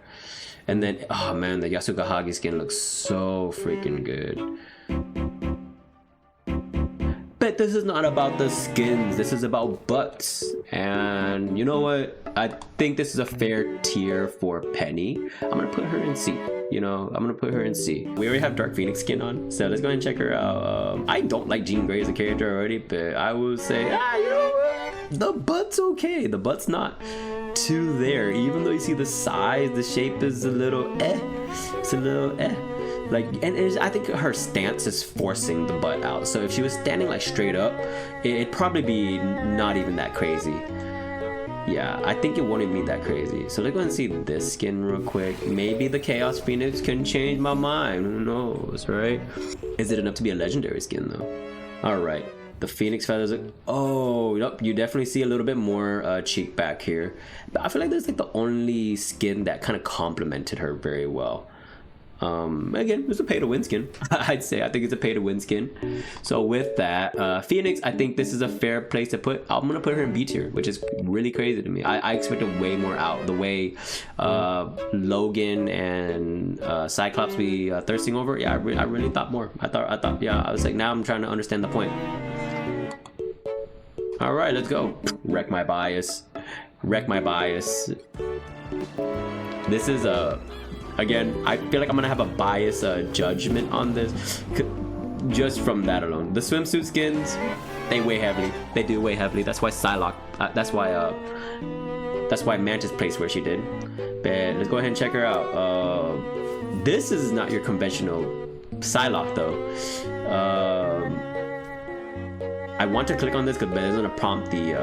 Speaker 1: And then, oh man, the Yasuka Hagi skin looks so freaking good. But this is not about the skins. This is about butts. And you know what? I think this is a fair tier for Penny. I'm gonna put her in C. You know, I'm gonna put her in C. We already have Dark Phoenix skin on, so let's go ahead and check her out. I don't like Jean Grey as a character already, but I will say, you know what? The butt's okay. The butt's not too there. Even though you see the size, the shape is a little It's a little like, and I think her stance is forcing the butt out. So if she was standing like straight up, it'd probably be not even that crazy. Yeah, I think it wouldn't be that crazy. So let's go and see this skin real quick. Maybe the Chaos Phoenix can change my mind. Who knows, right? Is it enough to be a legendary skin though? All right, the Phoenix feathers. Oh, yep, you definitely see a little bit more cheek back here. But I feel like that's like the only skin that kind of complemented her very well. Again, it's a pay to win skin. I'd say I think it's a pay to win skin. So with that, Phoenix, I think this is a fair place to put. I'm gonna put her in B tier, which is really crazy to me. I expected way more out. The way Logan and Cyclops be thirsting over. Yeah, I really thought more. I thought. Yeah, I was like, now I'm trying to understand the point. All right, let's go. Wreck my bias. Wreck my bias. This is a. Again, I feel like I'm gonna have a bias judgment on this just from that alone. The swimsuit skins, they weigh heavily. They do weigh heavily. That's why Psylocke. That's why Mantis placed where she did. But let's go ahead and check her out. This is not your conventional Psylocke though. I want to click on this because it's gonna prompt the.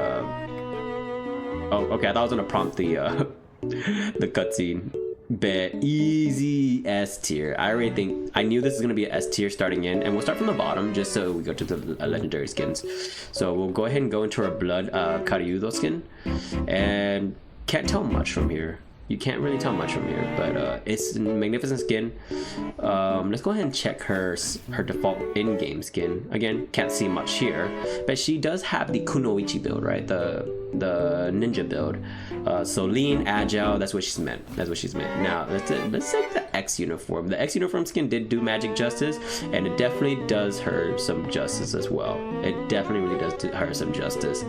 Speaker 1: Oh, okay. I thought I was gonna prompt the the cutscene. But easy S tier. I already think I knew this is gonna be an S tier starting in, and we'll start from the bottom just so we go to the legendary skins. So we'll go ahead and go into our blood Karyudo skin, and can't tell much from here. You can't really tell much from here, but it's a magnificent skin. Let's go ahead and check her default in-game skin. Again, can't see much here, but she does have the Kunoichi build, right? The ninja build. So lean, agile. That's what she's meant. That's what she's meant. Now let's take the X uniform. The X uniform skin did do magic justice, and it definitely does her some justice as well. It definitely really does her some justice.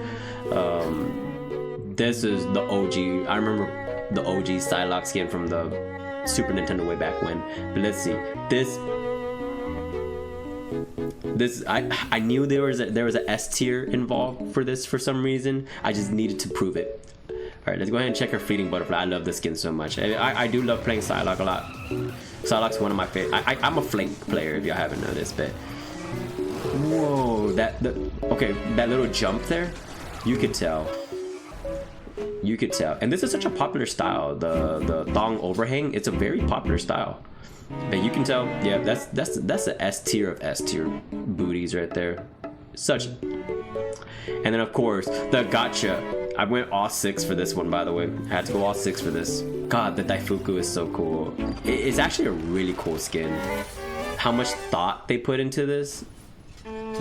Speaker 1: This is the OG. I remember the OG Psylocke skin from the Super Nintendo way back when. But let's see. This I knew there was a S tier involved for this for some reason. I just needed to prove it. All right, let's go ahead and check her Fleeting Butterfly. I love this skin so much. I do love playing Psylocke a lot. Psylocke's one of my favorite. I'm a Flake player if y'all haven't noticed, but whoa, that little jump there, you could tell. You could tell. And this is such a popular style. The thong overhang, it's a very popular style. But you can tell, yeah, that's the S tier of S tier booties right there. Such. And then of course, the gotcha. I went all 6 for this one, by the way. I had to go all 6 for this. God, the Daifuku is so cool. It's actually a really cool skin. How much thought they put into this.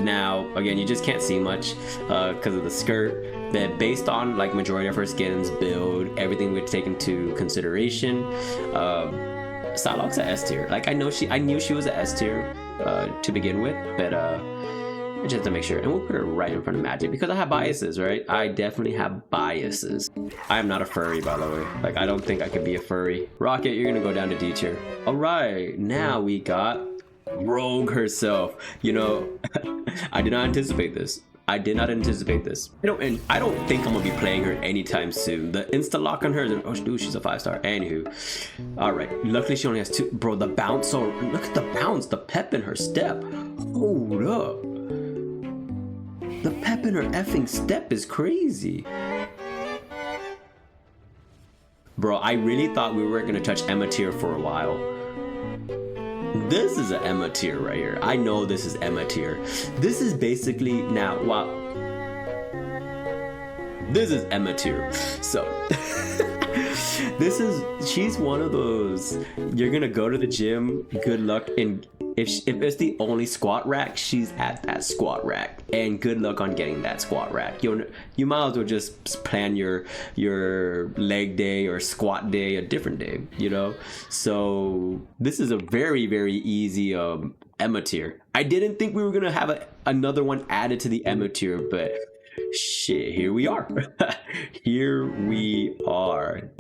Speaker 1: Now, again, you just can't see much because of the skirt. But based on like majority of her skins, build, everything we take into consideration, Psylocke's a S tier. Like I knew she was a S tier to begin with, but just to make sure. And we'll put her right in front of Magic because I have biases, right? I definitely have biases. I am not a furry, by the way. Like I don't think I could be a furry. Rocket, you're gonna go down to D tier. All right, now we got Rogue herself. You know, I did not anticipate this. I did not anticipate this. I don't think I'm gonna be playing her anytime soon. The insta lock on her, oh dude, she's a 5-star. Anywho, all right. Luckily, she only has 2. Bro, the bounce. So look at the bounce, the pep in her step. Hold up. The pep in her effing step is crazy. Bro, I really thought we were gonna touch Emma tier for a while. This is an Emma tier right here. I know this is Emma tier. This is basically now, wow. This is Emma tier. So she's one of those, you're gonna go to the gym, good luck, and if it's the only squat rack, she's at that squat rack, and good luck on getting that squat rack. You might as well just plan your leg day or squat day a different day, you know. So this is a very, very easy Emma tier. I didn't think we were gonna have another one added to the Emma tier, but shit, here we are. Here we are.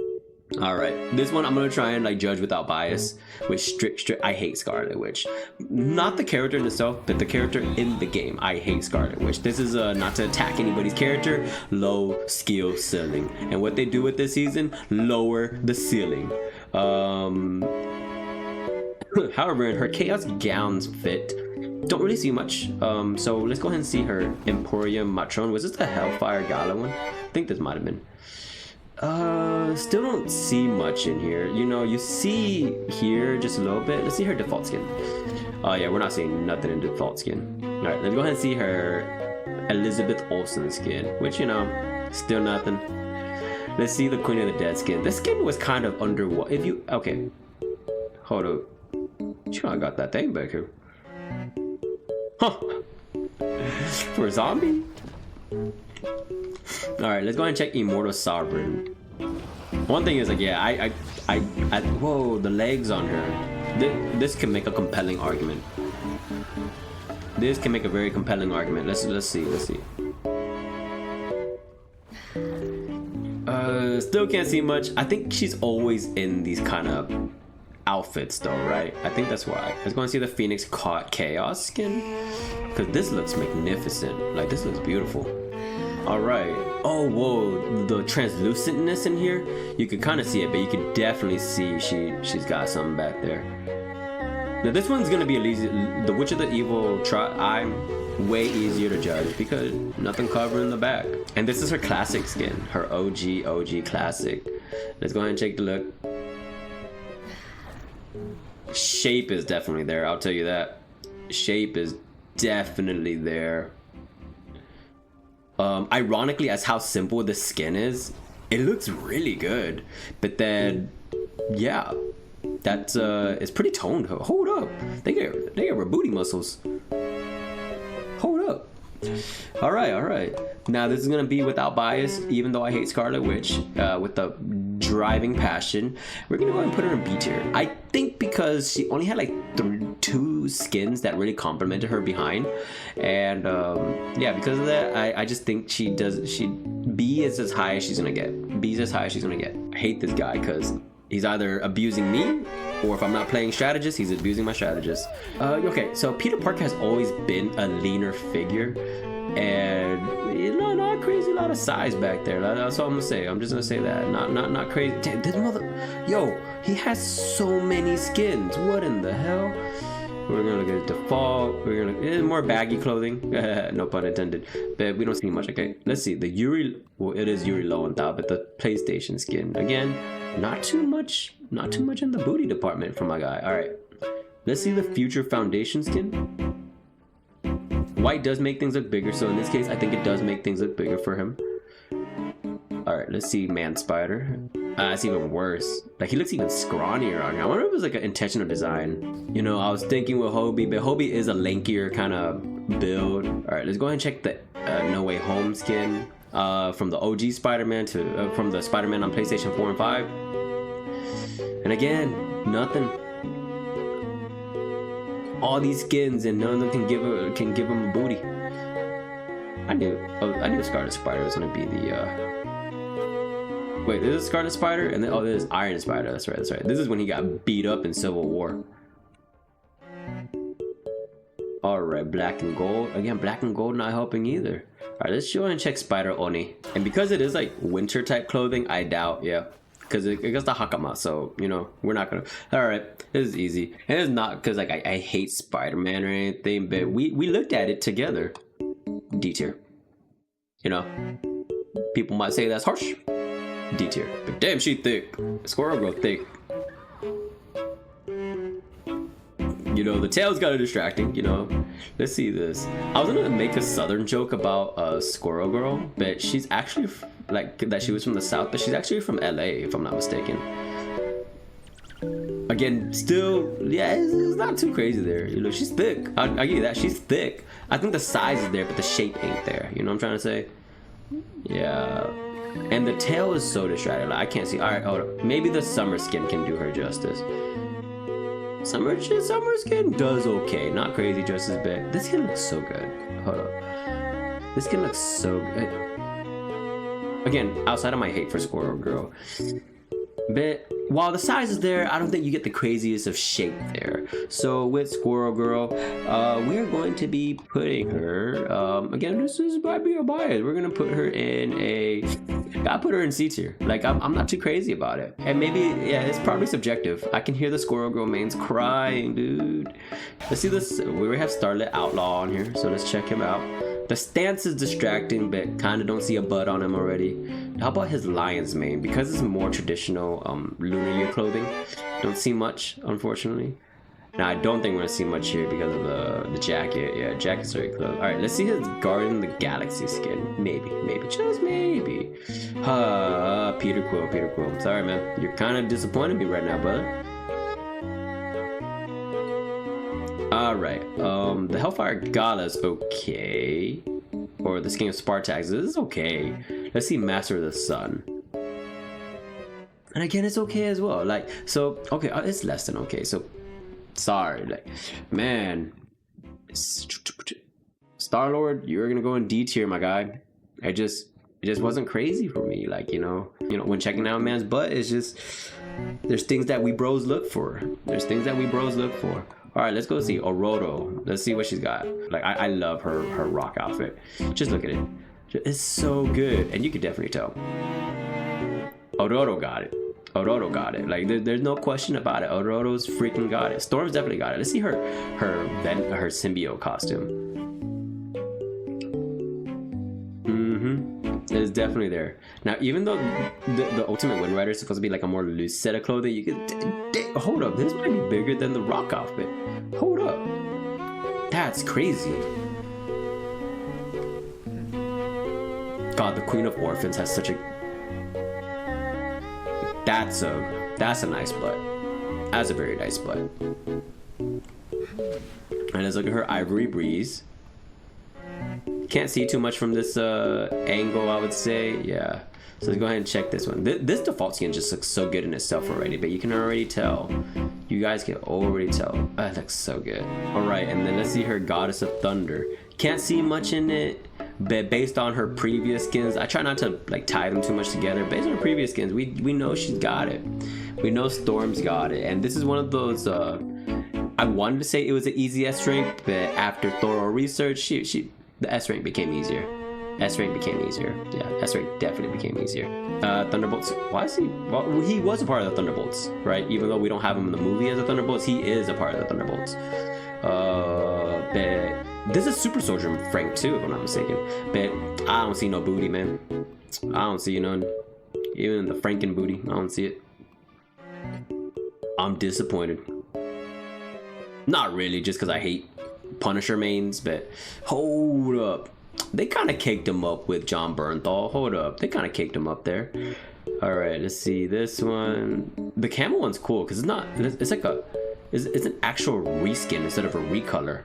Speaker 1: All right, this one I'm gonna try and like judge without bias with strict. I hate Scarlet Witch, not the character in itself, but the character in the game. I hate Scarlet Witch. This is not to attack anybody's character. Low skill ceiling, and what they do with this season, lower the ceiling. However, in her chaos gowns fit. Don't really see much. So let's go ahead and see her Emporium Matron. Was this the Hellfire Gala one? I think this might have been. Still don't see much in here. You know, you see here just a little bit. Let's see her default skin. Oh yeah, we're not seeing nothing in default skin. All right, let's go ahead and see her Elizabeth Olsen skin, which, you know, still nothing. Let's see the Queen of the Dead skin. This skin was kind of underwater. If you, okay, hold up. Sure, I got that thing back here. Huh. For a zombie? Alright, let's go ahead and check Immortal Sovereign. One thing is, like, yeah, I whoa, the legs on her. This can make a compelling argument. This can make a very compelling argument. Let's see. Still can't see much. I think she's always in these kind of outfits though, right? I think that's why. Let's go and see the Phoenix Chaos skin, because this looks magnificent. Like, this looks beautiful. All right. Oh, whoa, the translucentness in here, you can kind of see it, but you can definitely see she's got something back there. Now this one's gonna be the Witch of the Evil I'm way easier to judge because nothing covering the back. And this is her classic skin, her OG classic. Let's go ahead and take the look. Shape is definitely there, I'll tell you that. Shape is definitely there. Ironically, as how simple the skin is, it looks really good. But then, yeah, that's it's pretty toned. Hold up, they get her booty muscles. Hold up. All right. Now this is gonna be without bias, even though I hate Scarlet Witch with the driving passion. We're gonna go ahead and put her in B tier. I think because she only had like 2 skins that really complimented her behind, and yeah, because of that, I just think B is as high as she's gonna get. B is as high as she's gonna get. I hate this guy because he's either abusing me, or if I'm not playing strategist, he's abusing my strategist. Okay, so Peter Parker has always been a leaner figure, and you know, not a crazy lot of size back there. That's all I'm gonna say. I'm just gonna say that. Not crazy. Damn, this mother, yo, he has so many skins. What in the hell? We're gonna look at default. It's more baggy clothing. No pun intended. But we don't see much. Okay, let's see the Yuri. Well, it is Yuri Lowenthal, but the PlayStation skin again. Not too much in the booty department for my guy. All right, let's see the Future Foundation skin. White does make things look bigger, so in this case, I think it does make things look bigger for him. All right, let's see Man Spider. It's even worse. Like, he looks even scrawnier on here. I wonder if it was like an intentional design. You know, I was thinking with Hobie, but Hobie is a lankier kind of build. All right, let's go ahead and check the No Way Home skin. From the OG Spider-Man to from the Spider-Man on PlayStation 4 and 5. And again, nothing. All these skins and none of them can give him a booty. I knew Scarlet Spider was gonna be the wait, this is Scarlet Spider, and then this is Iron Spider. That's right. This is when he got beat up in Civil War. All right, black and gold. Again, black and gold not helping either. All right, let's go and check Spider Oni. And because it is like winter type clothing, I doubt, yeah. Because it gets the hakama, so, you know, we're not gonna. All right, this is easy. And it's not because like I hate Spider-Man or anything, but we looked at it together. D tier. You know, people might say that's harsh. D tier, but damn, she thick. Squirrel Girl thick. You know, the tail's kind of distracting, you know. Let's see this. I was gonna make a southern joke about Squirrel Girl, but she's actually like that she was from the south, but she's actually from LA if I'm not mistaken. Again, still, yeah, it's not too crazy there. You know, she's thick. I give you that, she's thick. I think the size is there, but the shape ain't there. You know what I'm trying to say? Yeah. And the tail is so distracting. Like, I can't see. All right, hold up. Maybe the summer skin can do her justice. Summer skin does okay. Not crazy just as bad. This skin looks so good. Hold up. This skin looks so good. Again, outside of my hate for Squirrel Girl. But while the size is there, I don't think you get the craziest of shape there. So with Squirrel Girl, we're going to be putting her, again, this is might be a bias. We're gonna put her in I put her in C tier. Like I'm not too crazy about it. And maybe, yeah, it's probably subjective. I can hear the Squirrel Girl mains crying, dude. Let's see this. We have Starlit Outlaw on here, so let's check him out. The stance is distracting, but kind of don't see a butt on him already. How about his lion's mane? Because it's more traditional lunar year clothing, don't see much, unfortunately. Now, I don't think we're gonna see much here because of the jacket. Yeah, jacket's very close. All right, let's see his Guardian of the Galaxy skin. Maybe, just maybe. Peter Quill. Sorry, man. You're kind of disappointing me right now, brother. All right, the Hellfire Gala's okay. Or the skin of Spartax, this is okay. Let's see Master of the Sun. And again, it's okay as well. Like, so, okay, it's less than okay. So, sorry, like, man. Star-Lord, you're gonna go in D tier, my guy. It just wasn't crazy for me. Like, you know, when checking out a man's butt, it's just, there's things that we bros look for. All right, let's go see Oroto. Let's see what she's got. Like, I love her rock outfit. Just look at it. It's so good. And you can definitely tell. Oroto got it. Like, there's no question about it. Oroto's freaking got it. Storm's definitely got it. Let's see her symbiote costume. It's definitely there. Now, even though the Ultimate Wind Rider is supposed to be like a more loose set of clothing, you can hold up. This might be bigger than the rock outfit. Hold up. That's crazy. God, the Queen of Orphans has such a. That's a nice butt. That's a very nice butt. And let's look at her Ivory Breeze. Can't see too much from this angle, I would say. Yeah, so let's go ahead and check this one. This default skin just looks so good in itself already, but you can already tell. You guys can already tell. Oh, it looks so good. All right, and then let's see her Goddess of Thunder. Can't see much in it, but based on her previous skins, I try not to like tie them too much together. Based on her previous skins, we know she's got it. We know Storm's got it, and this is one of those. I wanted to say it was an easy S rank, but after thorough research, the S rank became easier. Yeah, S rank definitely became easier. Thunderbolts. Why is he? Well, he was a part of the Thunderbolts, right? Even though we don't have him in the movie as a Thunderbolts, he is a part of the Thunderbolts. But this is Super Soldier Frank too, if I'm not mistaken. But I don't see no booty, man. I don't see none. Even the Franken booty, I don't see it. I'm disappointed. Not really, just because I hate Punisher mains, but hold up. They kind of caked him up with John Bernthal. Hold up. They kind of caked him up there. All right, let's see this one. The camel one's cool because it's like it's an actual reskin instead of a recolor.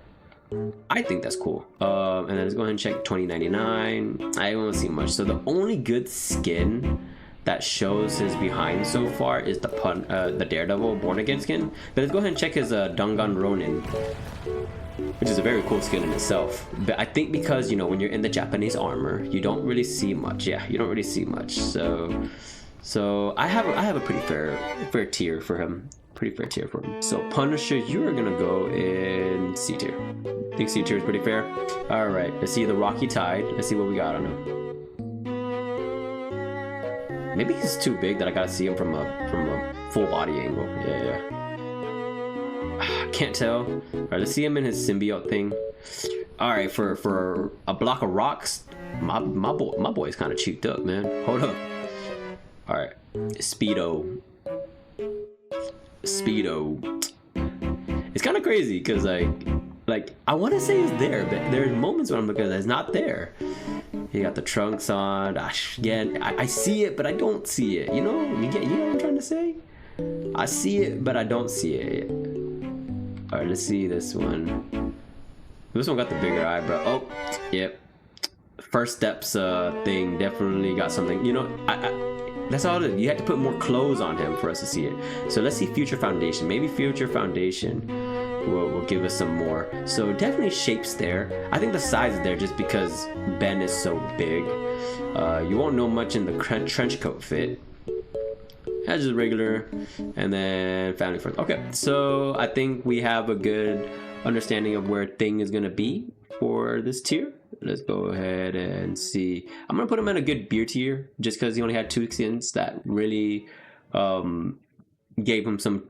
Speaker 1: I think that's cool. And then let's go ahead and check 2099. I don't see much. So the only good skin that shows his behind so far is the Daredevil Born Again skin. But let's go ahead and check his Dangan Ronin, which is a very cool skin in itself. But I think because, you know, when you're in the Japanese armor, you don't really see much. Yeah, you don't really see much. So I have a pretty fair tier for him. pretty fair tier for him. So Punisher, you're gonna go in C tier. Think C tier is pretty fair. All right, let's see the Rocky Tide. Let's see what we got on him. Maybe he's too big that I gotta see him from a full body angle. Yeah. Can't tell. All right, let's see him in his symbiote thing. All right, for a block of rocks, my boy's kind of cheeked up, man. Hold up. All right, Speedo. It's kind of crazy because like I want to say it's there, but there's moments when I'm looking at it, it's not there. You got the trunks on. Again, I see it, but I don't see it. You know what I'm trying to say? I see it, but I don't see it. All right, let's see this one. This one got the bigger eyebrow. Oh, yep. First steps thing definitely got something. You know, that's all it is. You had to put more clothes on him for us to see it. So let's see Future Foundation. Maybe Future Foundation will give us some more. So definitely shapes there. I think the size is there just because Ben is so big. You won't know much in the trench coat fit. That's just regular. And then family first. Okay, so I think we have a good understanding of where Thing is gonna be for this tier. Let's go ahead and see. I'm gonna put him in a good beer tier just because he only had 2 skins that really gave him some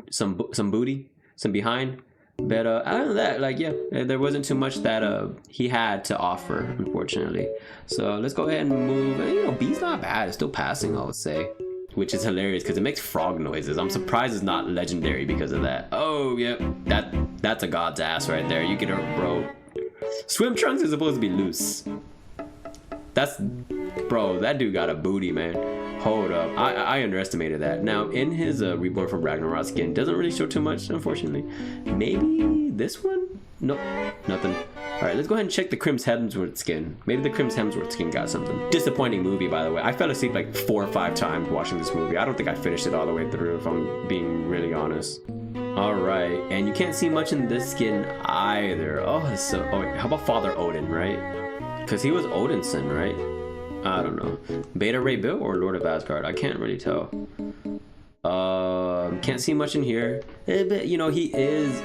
Speaker 1: booty, some behind. But other than that, like, yeah, there wasn't too much that he had to offer, unfortunately. So let's go ahead and move. And, you know, B's not bad. It's still passing, I would say, which is hilarious because it makes frog noises. I'm surprised it's not legendary because of that. Oh, yep, that's a god's ass right there. You get her, bro. Swim trunks is supposed to be loose. Bro, that dude got a booty, man. Hold up, I underestimated that. Now in his Reborn from Ragnarok skin, doesn't really show too much, unfortunately. Maybe this one? Nope, nothing. All right, let's go ahead and check the Crims Hemsworth skin. Maybe the Crims Hemsworth skin got something. Disappointing movie, by the way. I fell asleep like 4 or 5 times watching this movie. I don't think I finished it all the way through, if I'm being really honest. All right, and you can't see much in this skin either. Oh, wait, how about Father Odin, right? Because he was Odin's son, right? I don't know. Beta Ray Bill or Lord of Asgard? I can't really tell. Can't see much in here. But, you know, he is,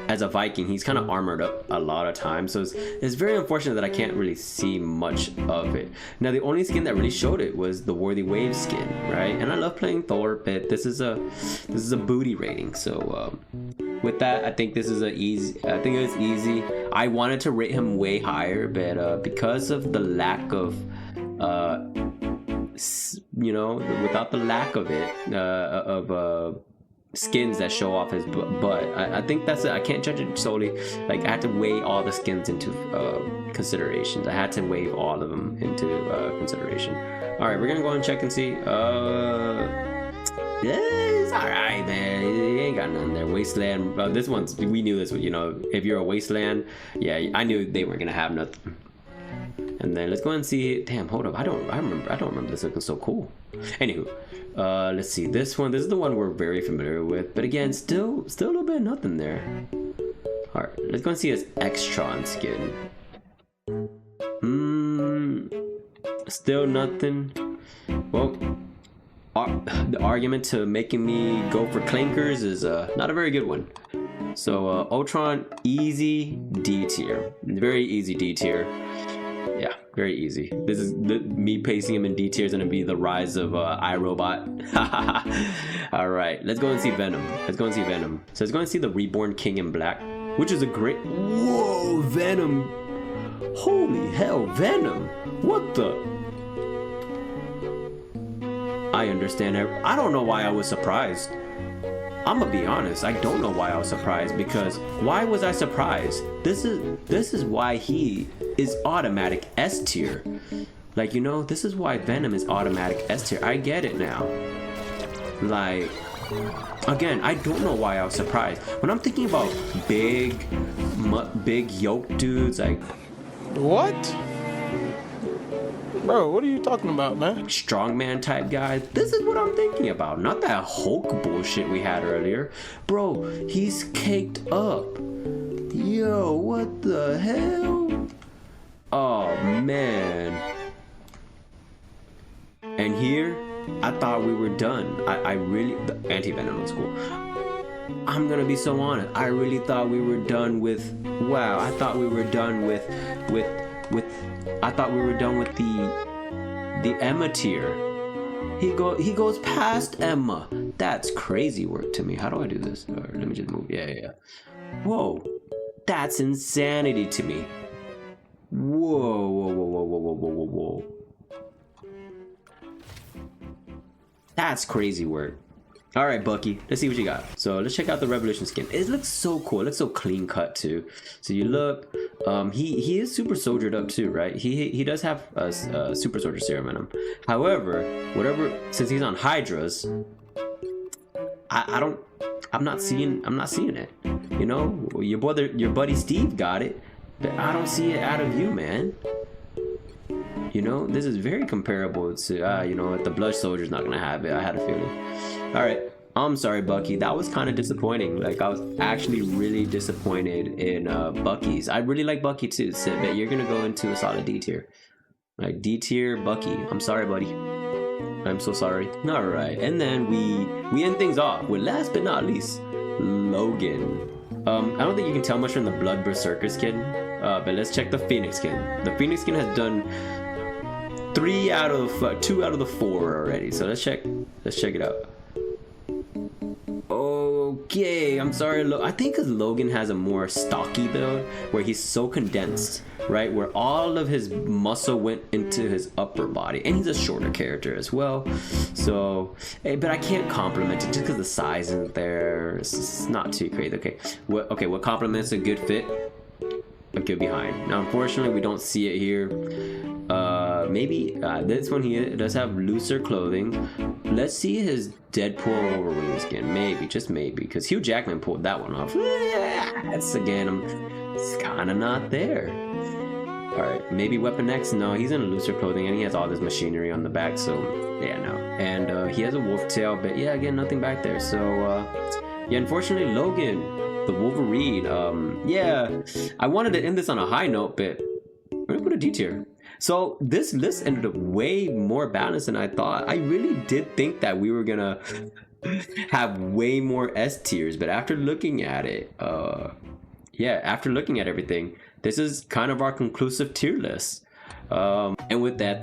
Speaker 1: as a Viking, he's kind of armored up a lot of times. So it's very unfortunate that I can't really see much of it. Now, the only skin that really showed it was the Worthy Wave skin, right? And I love playing Thor, but this is a booty rating. So with that, I think this is easy. I think it's easy. I wanted to rate him way higher, but because of the lack of you know, without the lack of it, skins that show off his butt, I think that's it. I can't judge it solely. Like, I had to weigh all the skins into considerations. I had to weigh all of them into consideration. All right, we're gonna go and check and see. Yeah, it's all right, man. He ain't got nothing there. Wasteland. This one's, we knew this. You know, if you're a Wasteland, yeah, I knew they weren't gonna have nothing. And then let's go and see. Damn, hold up. I don't remember this looking so cool. Anywho, let's see this one. This is the one we're very familiar with, but again, still a little bit of nothing there. All right, let's go and see his Extron skin. Still nothing. Well, the argument to making me go for clankers is not a very good one. So Ultron, easy D tier. Very easy D tier. Yeah, very easy. This is me placing him in D tier is gonna be the rise of iRobot. All right, let's go and see Venom. So let's go and see the Reborn King in Black, which is a great. Whoa, Venom! Holy hell, Venom! What the? I understand. I don't know why I was surprised. I'm gonna be honest, I don't know why I was surprised, because why was I surprised? This is why he is automatic S tier. Like, you know, this is why Venom is automatic S tier. I get it now. Like, again, I don't know why I was surprised. When I'm thinking about big yoke dudes, like,
Speaker 4: what? Bro, what are you talking about, man?
Speaker 1: Strongman type guys, this is what I'm thinking about. Not that Hulk bullshit we had earlier. Bro, he's caked up. Yo, what the hell? Oh, man. And here, I thought we were done. I really, the anti-venom was cool. I'm gonna be so honest. I really thought we were done with. Wow, I thought we were done with. I thought we were done with the Emma tier. He goes past Emma. That's crazy work to me. How do I do this? Let me just move. Yeah. Whoa, that's insanity to me. Whoa. That's crazy work. All right, Bucky, let's see what you got. So let's check out the Revolution skin. It looks so cool. It looks so clean cut too. So you look, he is super soldiered up too, right? He does have a super soldier serum in him. However, since he's on Hydras, I'm not seeing it. You know, your buddy Steve got it, but I don't see it out of you, man. You know, this is very comparable to, you know, the Blood Soldier's not gonna have it. I had a feeling. All right, I'm sorry, Bucky. That was kind of disappointing. Like, I was actually really disappointed in Bucky's. I really like Bucky too, so, but you're gonna go into a solid D tier. Like, D tier Bucky. I'm sorry, buddy. I'm so sorry. All right, and then we end things off with, last but not least, Logan. I don't think you can tell much from the Blood Berserker skin, but let's check the Phoenix skin. The Phoenix skin has done 2 out of the 4 already. So let's check it out. Okay, I'm sorry. I think because Logan has a more stocky build where he's so condensed, right? Where all of his muscle went into his upper body, and he's a shorter character as well. So, but I can't compliment it just because the size isn't there. It's not too crazy. Okay, what compliments a good fit? A good behind. Now, unfortunately, we don't see it here. Maybe this one here does have looser clothing. Let's see his Deadpool Wolverine skin. Maybe, just maybe, because Hugh Jackman pulled that one off. That's again, it's kind of not there. All right, maybe Weapon X. No, he's in looser clothing, and he has all this machinery on the back. So yeah, no. And he has a wolf tail, but yeah, again, nothing back there. So yeah, unfortunately, Logan, the Wolverine. Yeah, I wanted to end this on a high note, but we're gonna put a D tier. So this list ended up way more balanced than I thought. I really did think that we were gonna have way more S tiers, but after looking at it, yeah, after looking at everything, this is kind of our conclusive tier list. And with that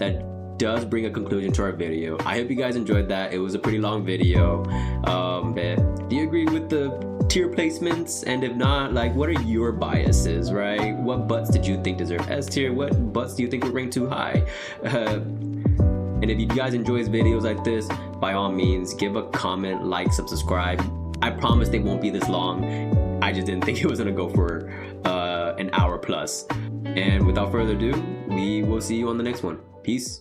Speaker 1: does bring a conclusion to our video. I hope you guys enjoyed that. It was a pretty long video. But do you agree with the tier placements? And if not, like, what are your biases, right? What butts did you think deserve S tier? What butts do you think were ranked too high? And if you guys enjoy videos like this, by all means, give a comment, like, subscribe. I promise they won't be this long. I just didn't think it was gonna go for an hour plus. And without further ado, we will see you on the next one. Peace.